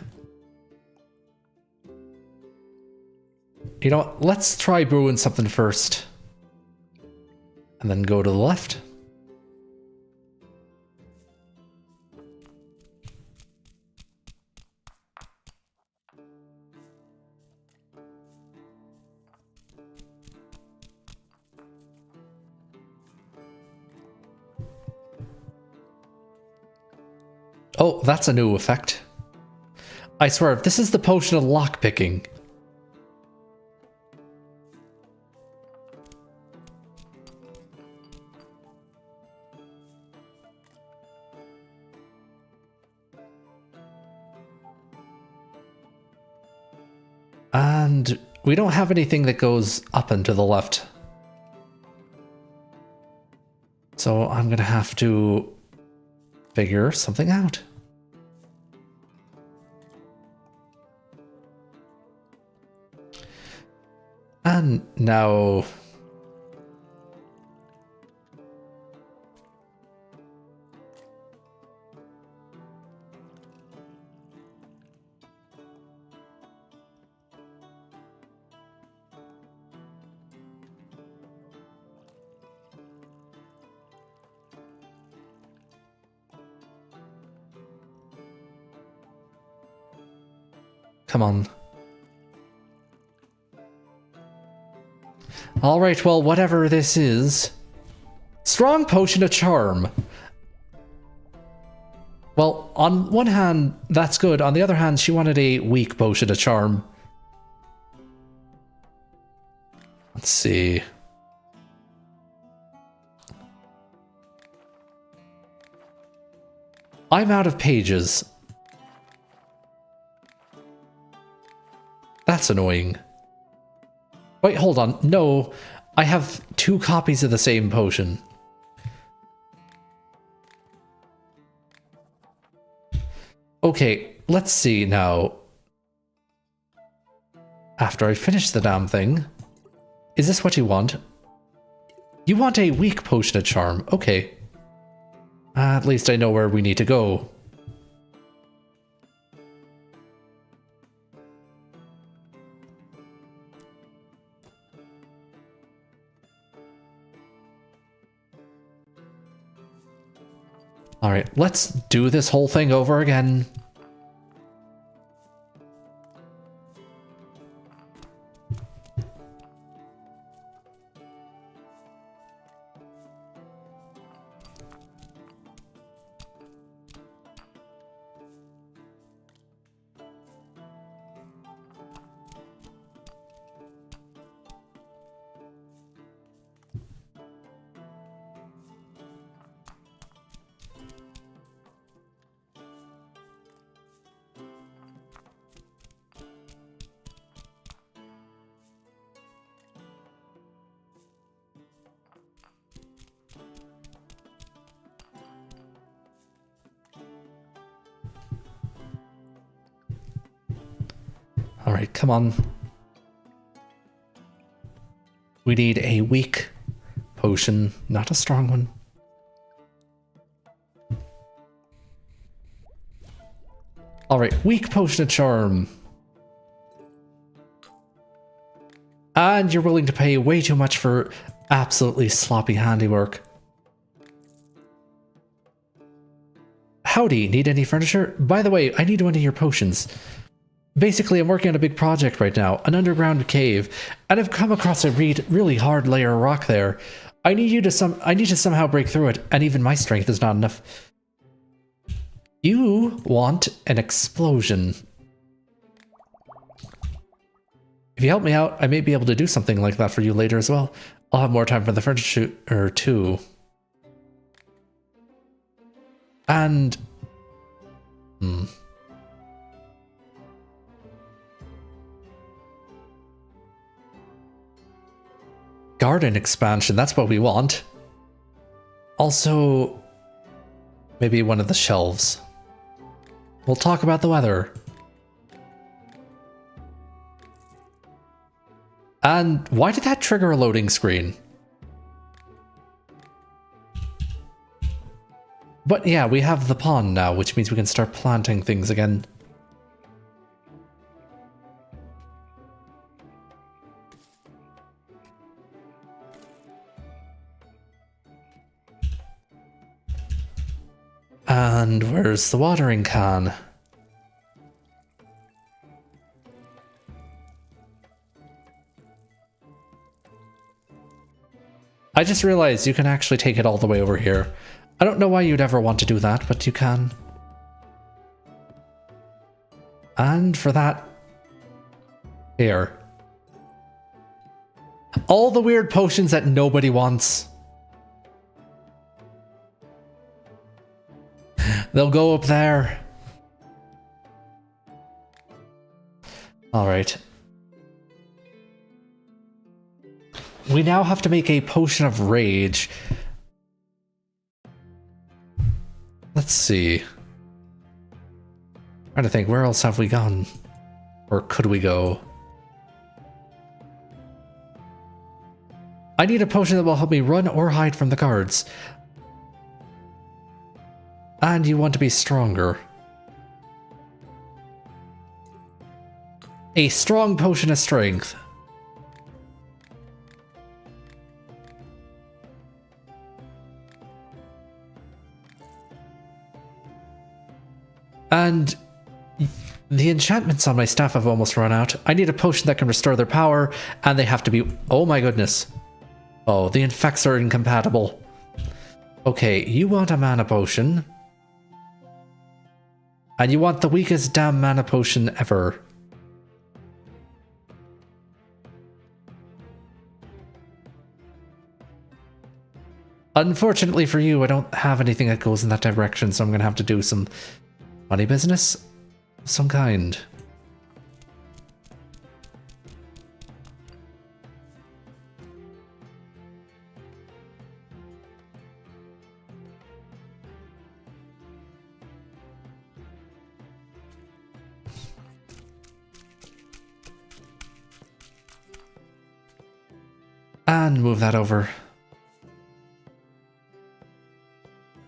You know what? Let's try brewing something first. And then go to the left. Oh, that's a new effect. I swear, if this is the potion of lockpicking. And we don't have anything that goes up and to the left. So I'm gonna have to figure something out. And now... Come on. Alright, well, whatever this is... Strong potion of charm. Well, on one hand, that's good. On the other hand, she wanted a weak potion of charm. Let's see. I'm out of pages. That's annoying. Wait, hold on. No, I have 2 copies of the same potion. Okay, let's see now. After I finish the damn thing. Is this what you want? You want a weak potion of charm. Okay. At least I know where we need to go. Alright, let's do this whole thing over again. Alright, come on. We need a weak potion, not a strong one. Alright, weak potion of charm. And you're willing to pay way too much for absolutely sloppy handiwork. Howdy, need any furniture? By the way, I need one of your potions. Basically, I'm working on a big project right now, an underground cave, and I've come across a really hard layer of rock there. I need to somehow break through it, and even my strength is not enough. You want an explosion. If you help me out, I may be able to do something like that for you later as well. I'll have more time for the furniture too. And... Garden expansion, that's what we want. Also, maybe one of the shelves. We'll talk about the weather. And why did that trigger a loading screen? But yeah, we have the pond now, which means we can start planting things again. And where's the watering can? I just realized you can actually take it all the way over here. I don't know why you'd ever want to do that, but you can. And for that, here. All the weird potions that nobody wants. They'll go up there. Alright. We now have to make a potion of rage. Let's see. Trying to think, where else have we gone? Or could we go? I need a potion that will help me run or hide from the guards. And you want to be stronger. A strong potion of strength. And the enchantments on my staff have almost run out. I need a potion that can restore their power, and they have to be... Oh my goodness. Oh, the infects are incompatible. Okay, you want a mana potion. And you want the weakest damn mana potion ever. Unfortunately for you, I don't have anything that goes in that direction, so I'm going to have to do some money business of some kind. And move that over.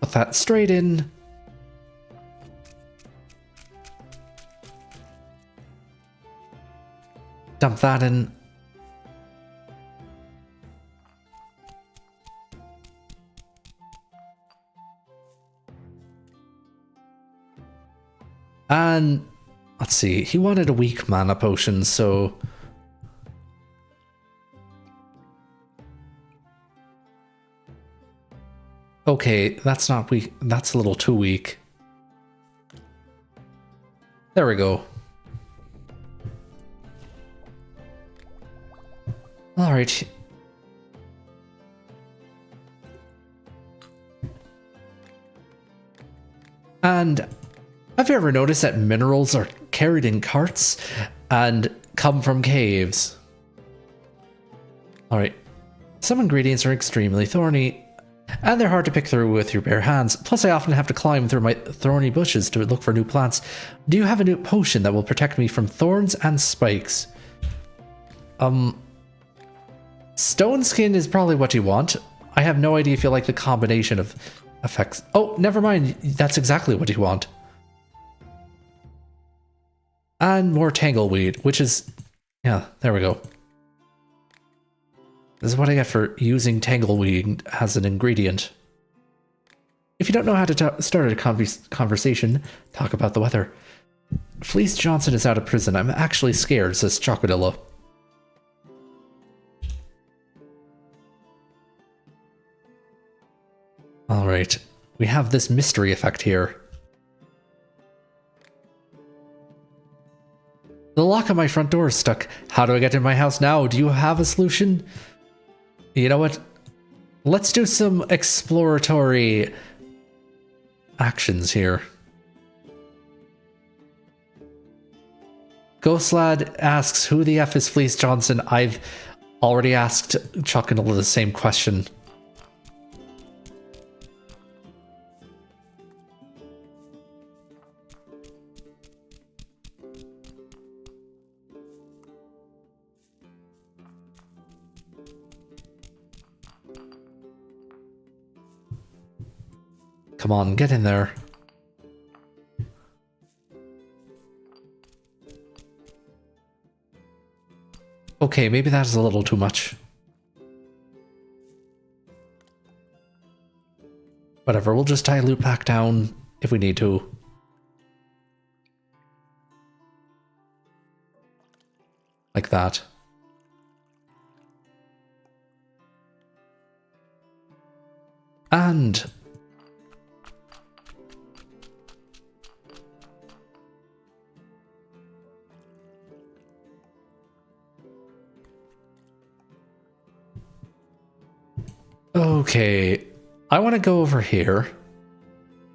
Put that straight in. Dump that in. And let's see, he wanted a weak mana potion, so... Okay, that's not weak. That's a little too weak. There we go. All right. And have you ever noticed that minerals are carried in carts and come from caves? All right. Some ingredients are extremely thorny, and they're hard to pick through with your bare hands. Plus, I often have to climb through my thorny bushes to look for new plants. Do you have a new potion that will protect me from thorns and spikes? Stone skin is probably what you want. I have no idea if you like the combination of effects. Oh, never mind. That's exactly what you want. And more tangleweed, which is... yeah, there we go. This is what I get for using tangleweed as an ingredient. If you don't know how to start a conversation, talk about the weather. Fleece Johnson is out of prison. I'm actually scared, says Chocodillo. Alright, we have this mystery effect here. The lock on my front door is stuck. How do I get in my house now? Do you have a solution? You know what? Let's do some exploratory actions here. Ghost Lad asks, who the F is Fleece Johnson? I've already asked Chocodillo the same question. Come on, get in there. Okay, maybe that is a little too much. Whatever, we'll just tie loot back down if we need to. Like that. And... okay, I want to go over here,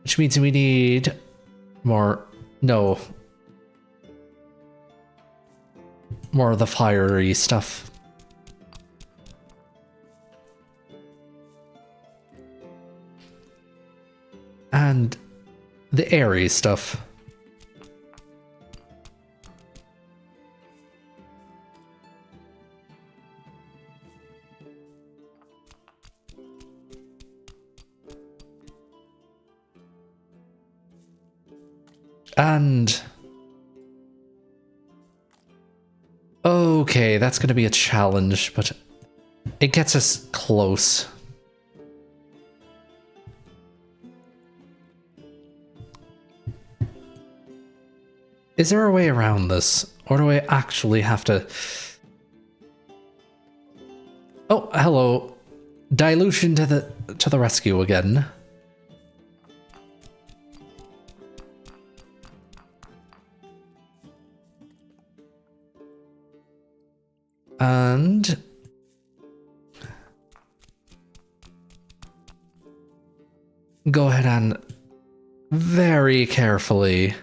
which means we need more, no, more of the fiery stuff. And the airy stuff. And... okay, that's going to be a challenge, but it gets us close. Is there a way around this? Or do I actually have to... oh, hello. Dilution to the rescue again. And... go ahead and very carefully...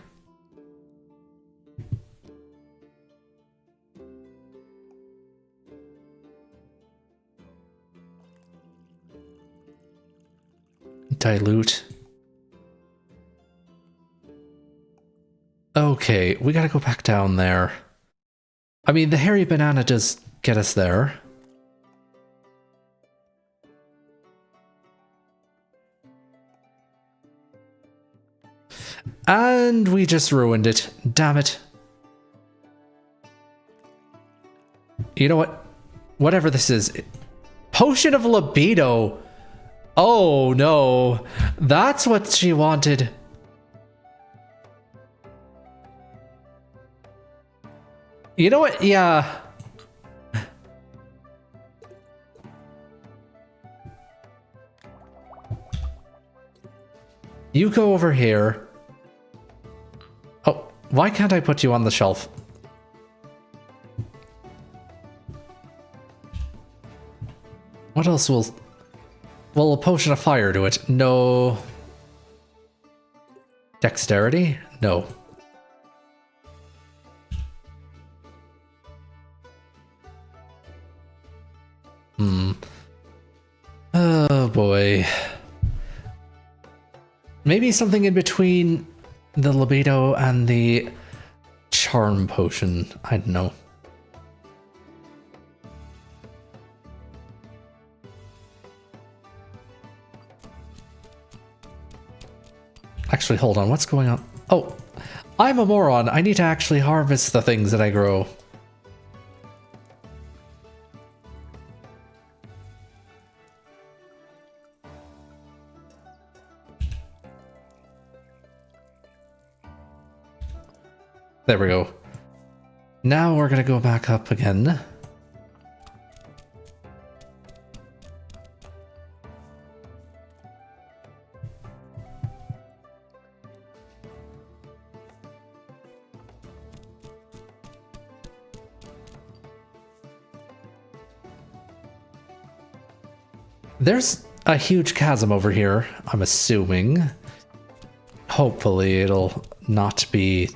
dilute. Okay, we gotta go back down there. I mean, the hairy banana does get us there. And we just ruined it. Damn it. You know what? Whatever this is. Potion of libido. Oh no. That's what she wanted. You know what? Yeah. You go over here. Oh, why can't I put you on the shelf? What else will... well, a potion of fire do it. No. Dexterity? No. Oh boy. Maybe something in between the libido and the charm potion. I don't know. Actually, hold on. What's going on? Oh, I'm a moron. I need to actually harvest the things that I grow. There we go. Now we're gonna go back up again. There's a huge chasm over here, I'm assuming. Hopefully it'll not be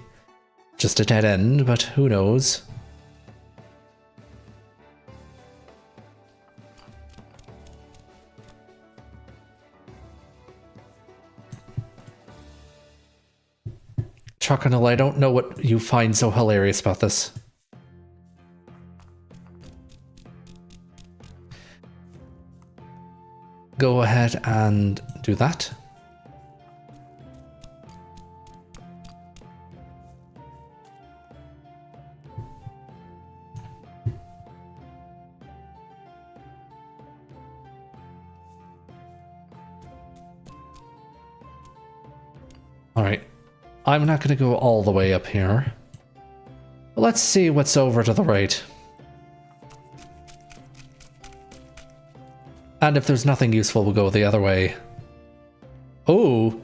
just a dead end, but who knows? Chuckanal, I don't know what you find so hilarious about this. Go ahead and do that. All right, I'm not going to go all the way up here. But let's see what's over to the right. And if there's nothing useful, we'll go the other way. Oh,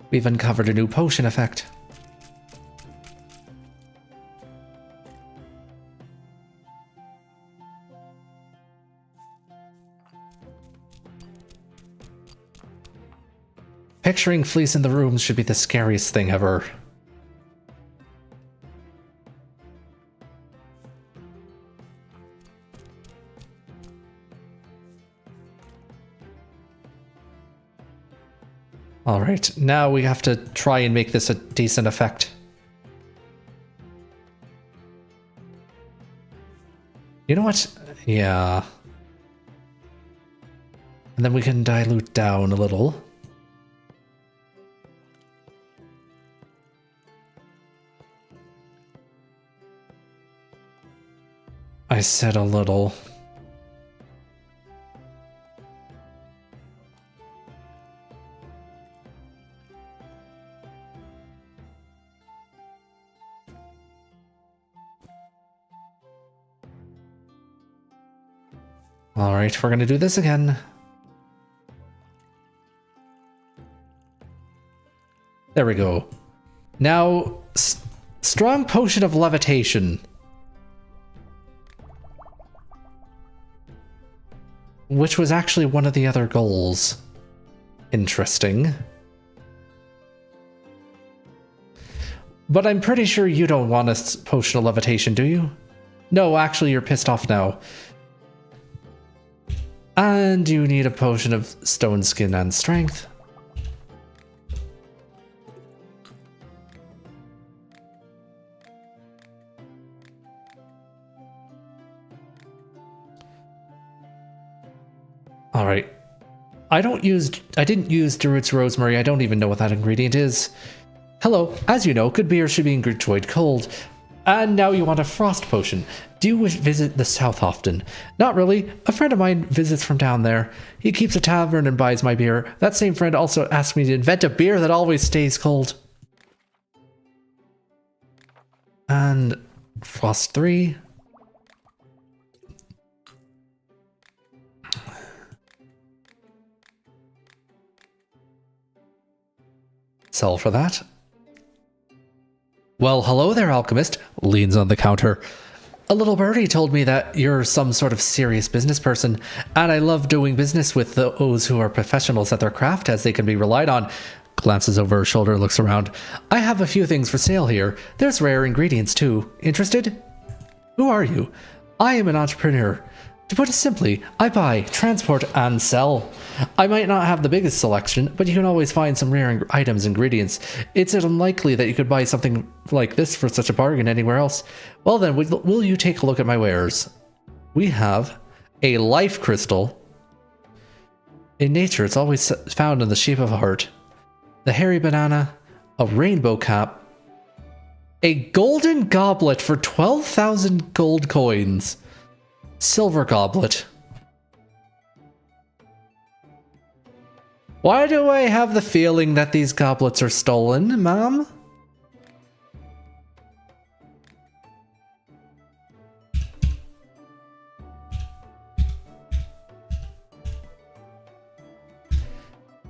we've uncovered a new potion effect. Picturing fleas in the rooms should be the scariest thing ever. Alright, now we have to try and make this a decent effect. You know what? Yeah. And then we can dilute down a little. I said a little. All right, we're going to do this again. There we go. Now, strong potion of levitation. Which was actually one of the other goals. Interesting. But I'm pretty sure you don't want a potion of levitation, do you? No, actually you're pissed off now. And you need a potion of stone skin and strength. All right. I didn't use Derut's rosemary. I don't even know what that ingredient is. Hello. As you know, good beer should be enjoyed cold. And now you want a frost potion. Do you visit the south often? Not really. A friend of mine visits from down there. He keeps a tavern and buys my beer. That same friend also asked me to invent a beer that always stays cold. And frost 3. Sell for that. Well, hello there, Alchemist. Leans on the counter. A little birdie told me that you're some sort of serious business person, and I love doing business with those who are professionals at their craft as they can be relied on. Glances over her shoulder, looks around. I have a few things for sale here. There's rare ingredients too. Interested? Who are you? I am an entrepreneur. To put it simply, I buy, transport, and sell. I might not have the biggest selection, but you can always find some rare items and ingredients. It's unlikely that you could buy something like this for such a bargain anywhere else. Well then, will you take a look at my wares? We have a life crystal. In nature, it's always found in the shape of a heart. The hairy banana, a rainbow cap, a golden goblet for 12,000 gold coins, silver goblet. Why do I have the feeling that these goblets are stolen, ma'am?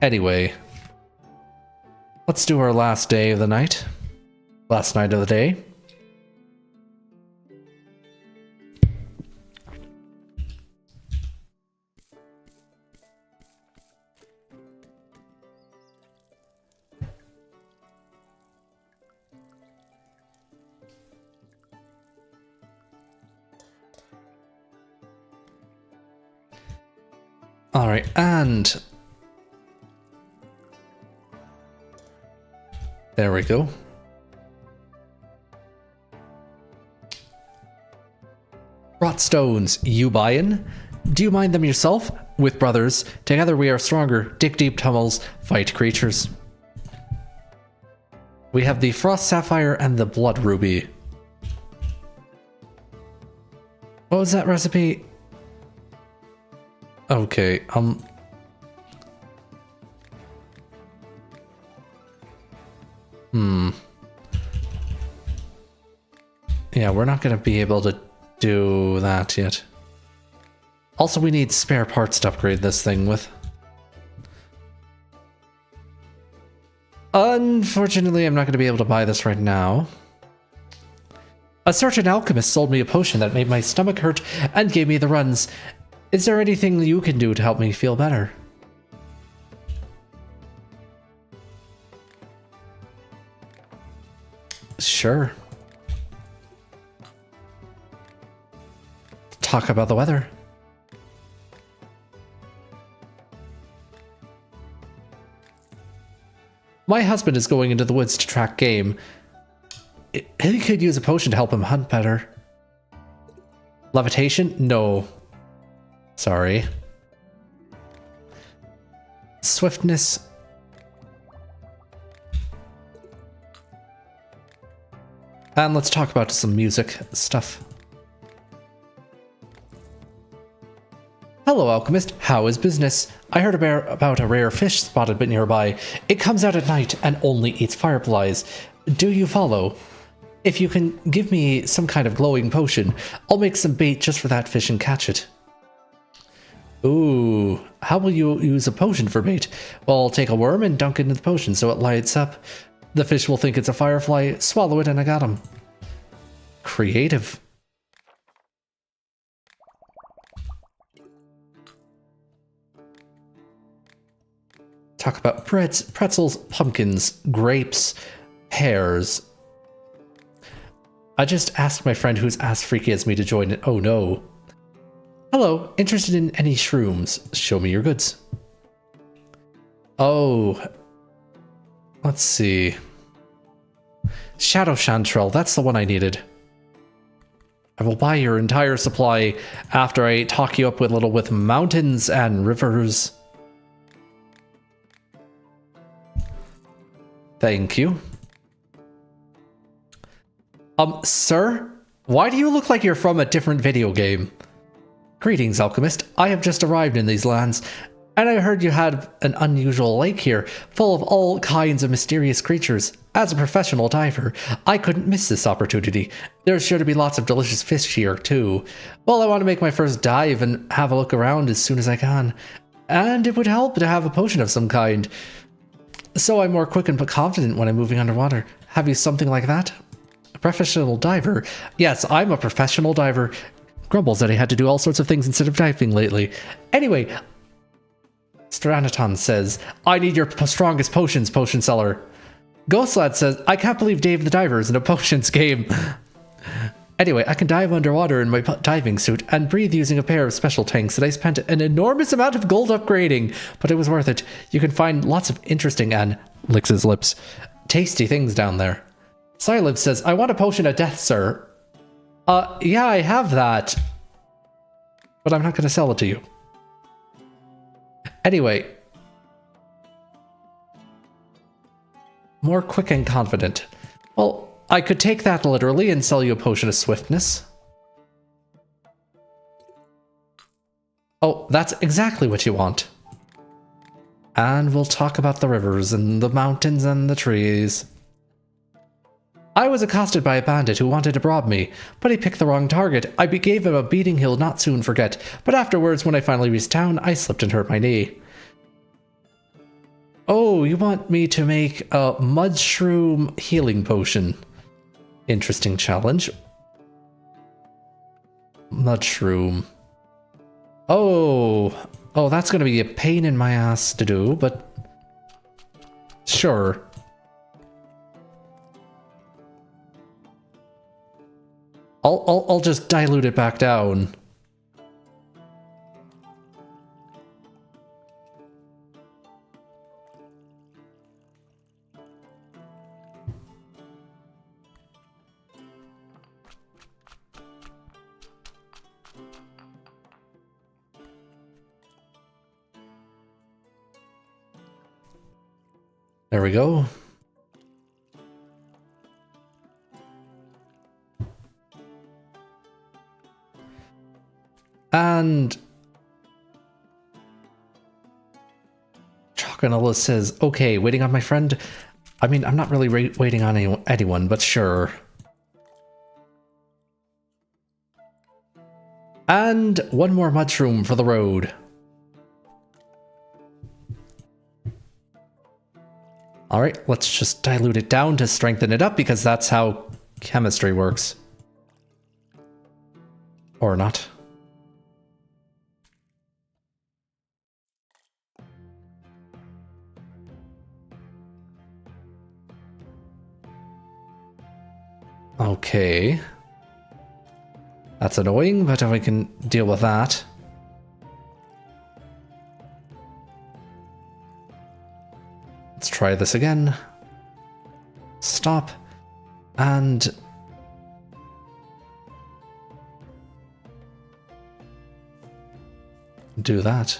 Anyway, let's do our last day of the night. Last night of the day. All right, and there we go. Rot stones, you buyin'? Do you mind them yourself? With brothers, together we are stronger. Dig deep tunnels, fight creatures. We have the frost sapphire and the blood ruby. What was that recipe? Okay, yeah, we're not gonna be able to do that yet. Also, we need spare parts to upgrade this thing with. Unfortunately, I'm not going to be able to buy this right now. A certain alchemist sold me a potion that made my stomach hurt and gave me the runs. Is there anything you can do to help me feel better? Sure. Talk about the weather. My husband is going into the woods to track game. He could use a potion to help him hunt better. Levitation? No. Sorry. Swiftness. And let's talk about some music stuff. Hello, Alchemist. How is business? I heard about a rare fish spotted nearby. It comes out at night and only eats fireflies. Do you follow? If you can give me some kind of glowing potion, I'll make some bait just for that fish and catch it. Ooh, how will you use a potion for bait? Well, I'll take a worm and dunk it into the potion so it lights up. The fish will think it's a firefly, swallow it, and I got him. Creative. Talk about breads, pretzels, pumpkins, grapes, pears. I just asked my friend who's as freaky as me to join it. Oh no. Hello, interested in any shrooms? Show me your goods. Oh. Let's see. Shadow Chanterelle, that's the one I needed. I will buy your entire supply after I talk you up with with mountains and rivers. Thank you. Sir? Why do you look like you're from a different video game? Greetings, Alchemist. I have just arrived in these lands, and I heard you had an unusual lake here, full of all kinds of mysterious creatures. As a professional diver, I couldn't miss this opportunity. There's sure to be lots of delicious fish here, too. Well, I want to make my first dive and have a look around as soon as I can. And it would help to have a potion of some kind, so I'm more quick and confident when I'm moving underwater. Have you something like that? A professional diver? Yes, I'm a professional diver. Grumbles that he had to do all sorts of things instead of diving lately. Anyway, Stranaton says, I need your strongest potions, potion seller. Ghostlad says, I can't believe Dave the Diver is in a potions game. Anyway, I can dive underwater in my diving suit and breathe using a pair of special tanks that I spent an enormous amount of gold upgrading, but it was worth it. You can find lots of interesting and, licks his lips, tasty things down there. Silib says, I want a potion of death, sir. Yeah, I have that. But I'm not going to sell it to you. Anyway. More quick and confident. Well, I could take that literally and sell you a potion of swiftness. Oh, that's exactly what you want. And we'll talk about the rivers and the mountains and the trees. I was accosted by a bandit who wanted to rob me, but he picked the wrong target. I gave him a beating he'll not soon forget, but afterwards, when I finally reached town, I slipped and hurt my knee. Oh, you want me to make a mushroom healing potion. Interesting challenge. Mushroom. Oh, that's going to be a pain in my ass to do, but sure. I'll just dilute it back down. There we go. And Chocanilla says, okay, waiting on my friend. I mean, I'm not really waiting on anyone, but sure. And one more mushroom for the road. All right, let's just dilute it down to strengthen it up because that's how chemistry works. Or not. Okay. That's annoying, but we can deal with that. Let's try this again. Stop. And do that.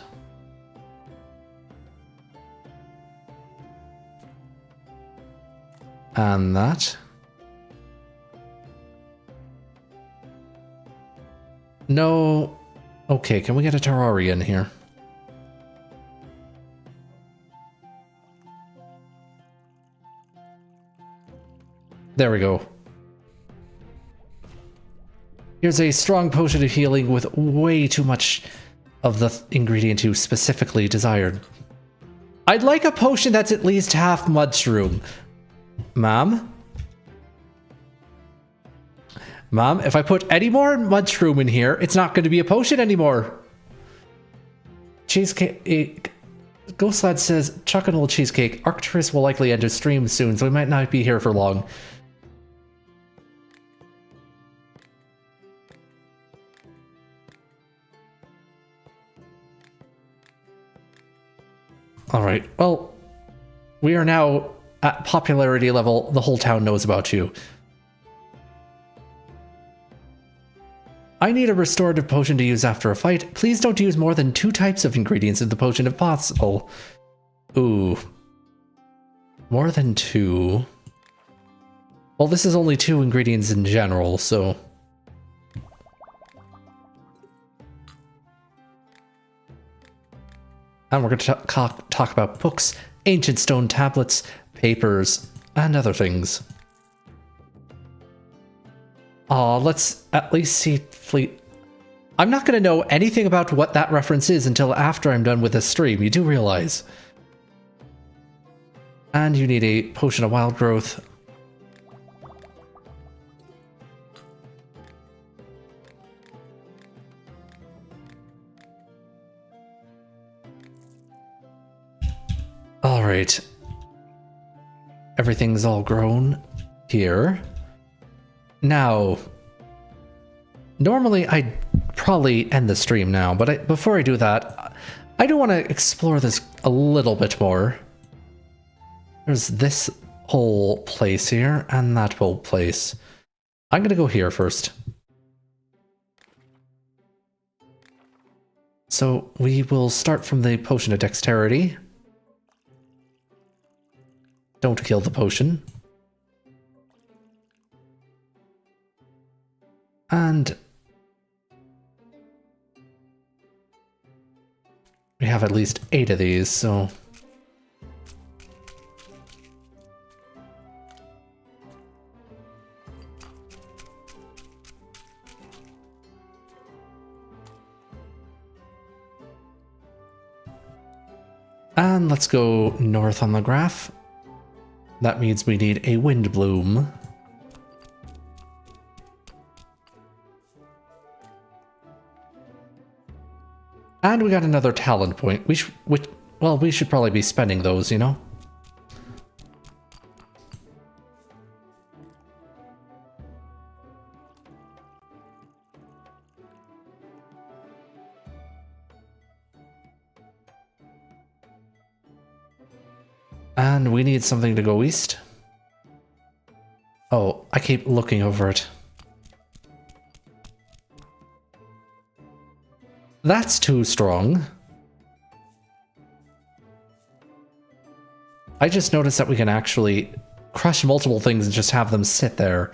And that. No. Okay, can we get a Terraria in here? There we go. Here's a strong potion of healing with way too much of the ingredient you specifically desired. I'd like a potion that's at least half mushroom. Mom? Mom, if I put any more mushroom in here, it's not going to be a potion anymore. Cheesecake. Ghostlad says, Chocanole cheesecake. Arcturus will likely enter stream soon, so we might not be here for long. Alright, well, we are now at popularity level. The whole town knows about you. I need a restorative potion to use after a fight. Please don't use more than 2 types of ingredients in the potion if possible. Ooh. More than 2. Well, this is only 2 ingredients in general, so... And we're going to talk about books, ancient stone tablets, papers, and other things. Aw, let's at least see Fleet. I'm not going to know anything about what that reference is until after I'm done with this stream, you do realize. And you need a potion of wild growth. Alright. Everything's all grown here. Now, Normally, I'd probably end the stream now, but before I do that, I do want to explore this a little bit more. There's this whole place here, and that whole place. I'm gonna go here first. So we will start from the potion of dexterity. Don't kill the potion. And we have at least 8 of these, so... And let's go north on the graph. That means we need a wind bloom. And we got another talent point. We should probably be spending those, you know? And we need something to go east. Oh, I keep looking over it. That's too strong. I just noticed that we can actually crush multiple things and just have them sit there.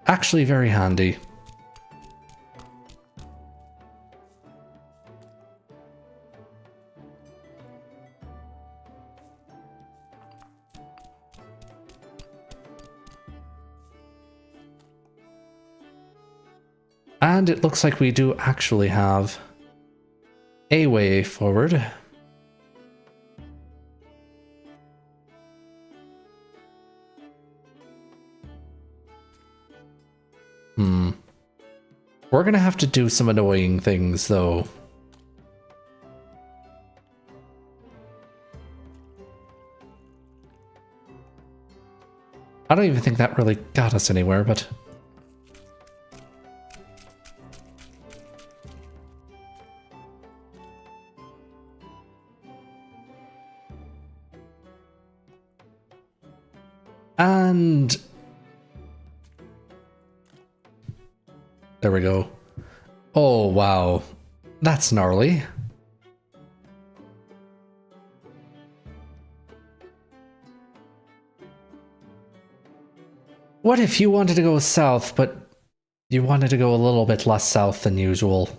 Actually very handy. And it looks like we do actually have a way forward. We're gonna have to do some annoying things, though. I don't even think that really got us anywhere, but... And... there we go. Oh, wow. That's gnarly. What if you wanted to go south, but you wanted to go a little bit less south than usual?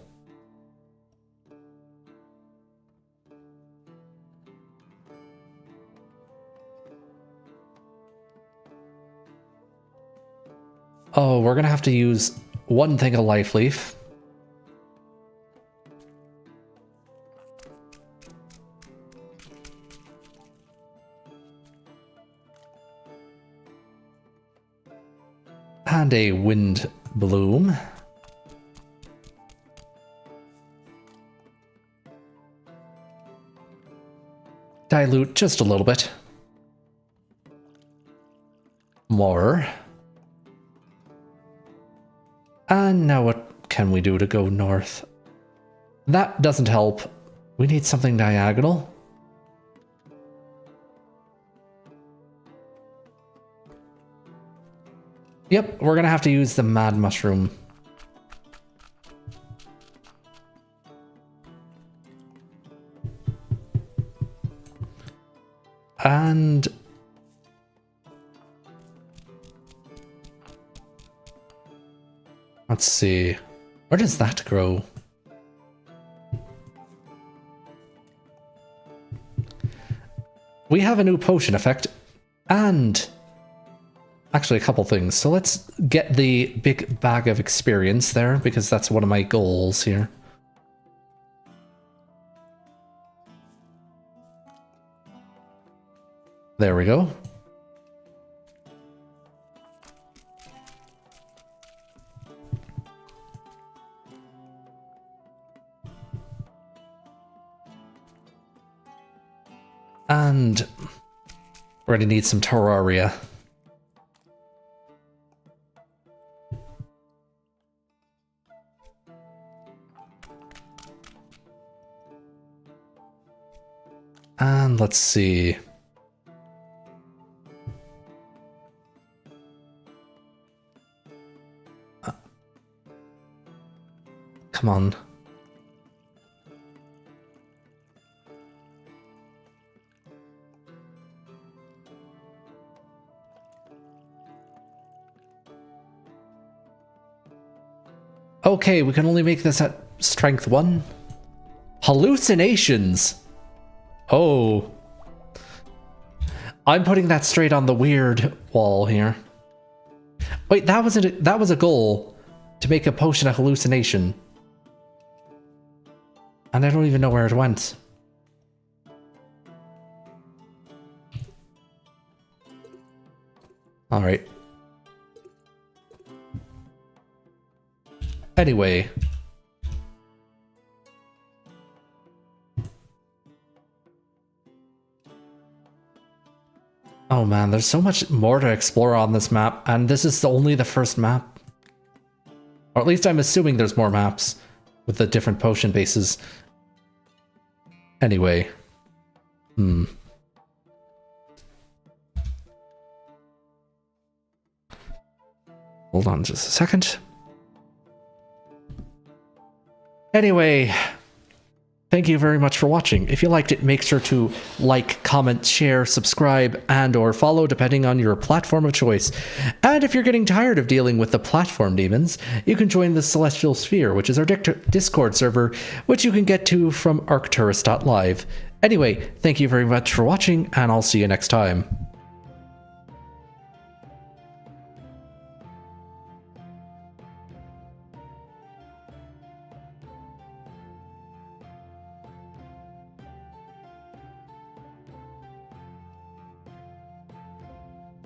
Oh, we're gonna have to use one thing of life leaf. And a wind bloom. Dilute just a little bit. More. And now what can we do to go north? That doesn't help. We need something diagonal. Yep, we're gonna have to use the mad mushroom. And... let's see. Where does that grow? We have a new potion effect, and actually a couple things. So let's get the big bag of experience there, because that's one of my goals here. There we go. And we're going to need some Terraria. Let's see. Come on. Okay, we can only make this at strength 1. Hallucinations. Oh. I'm putting that straight on the weird wall here. Wait, that was a goal to make a potion a hallucination. And I don't even know where it went. All right. Anyway. Oh man, there's so much more to explore on this map, and this is only the first map. Or at least I'm assuming there's more maps with the different potion bases. Anyway. Hold on just a second. Anyway, thank you very much for watching. If you liked it, make sure to like, comment, share, subscribe, and or follow depending on your platform of choice. And if you're getting tired of dealing with the platform demons, you can join the Celestial Sphere, which is our Discord server, which you can get to from arcturus.live. Anyway, thank you very much for watching, and I'll see you next time.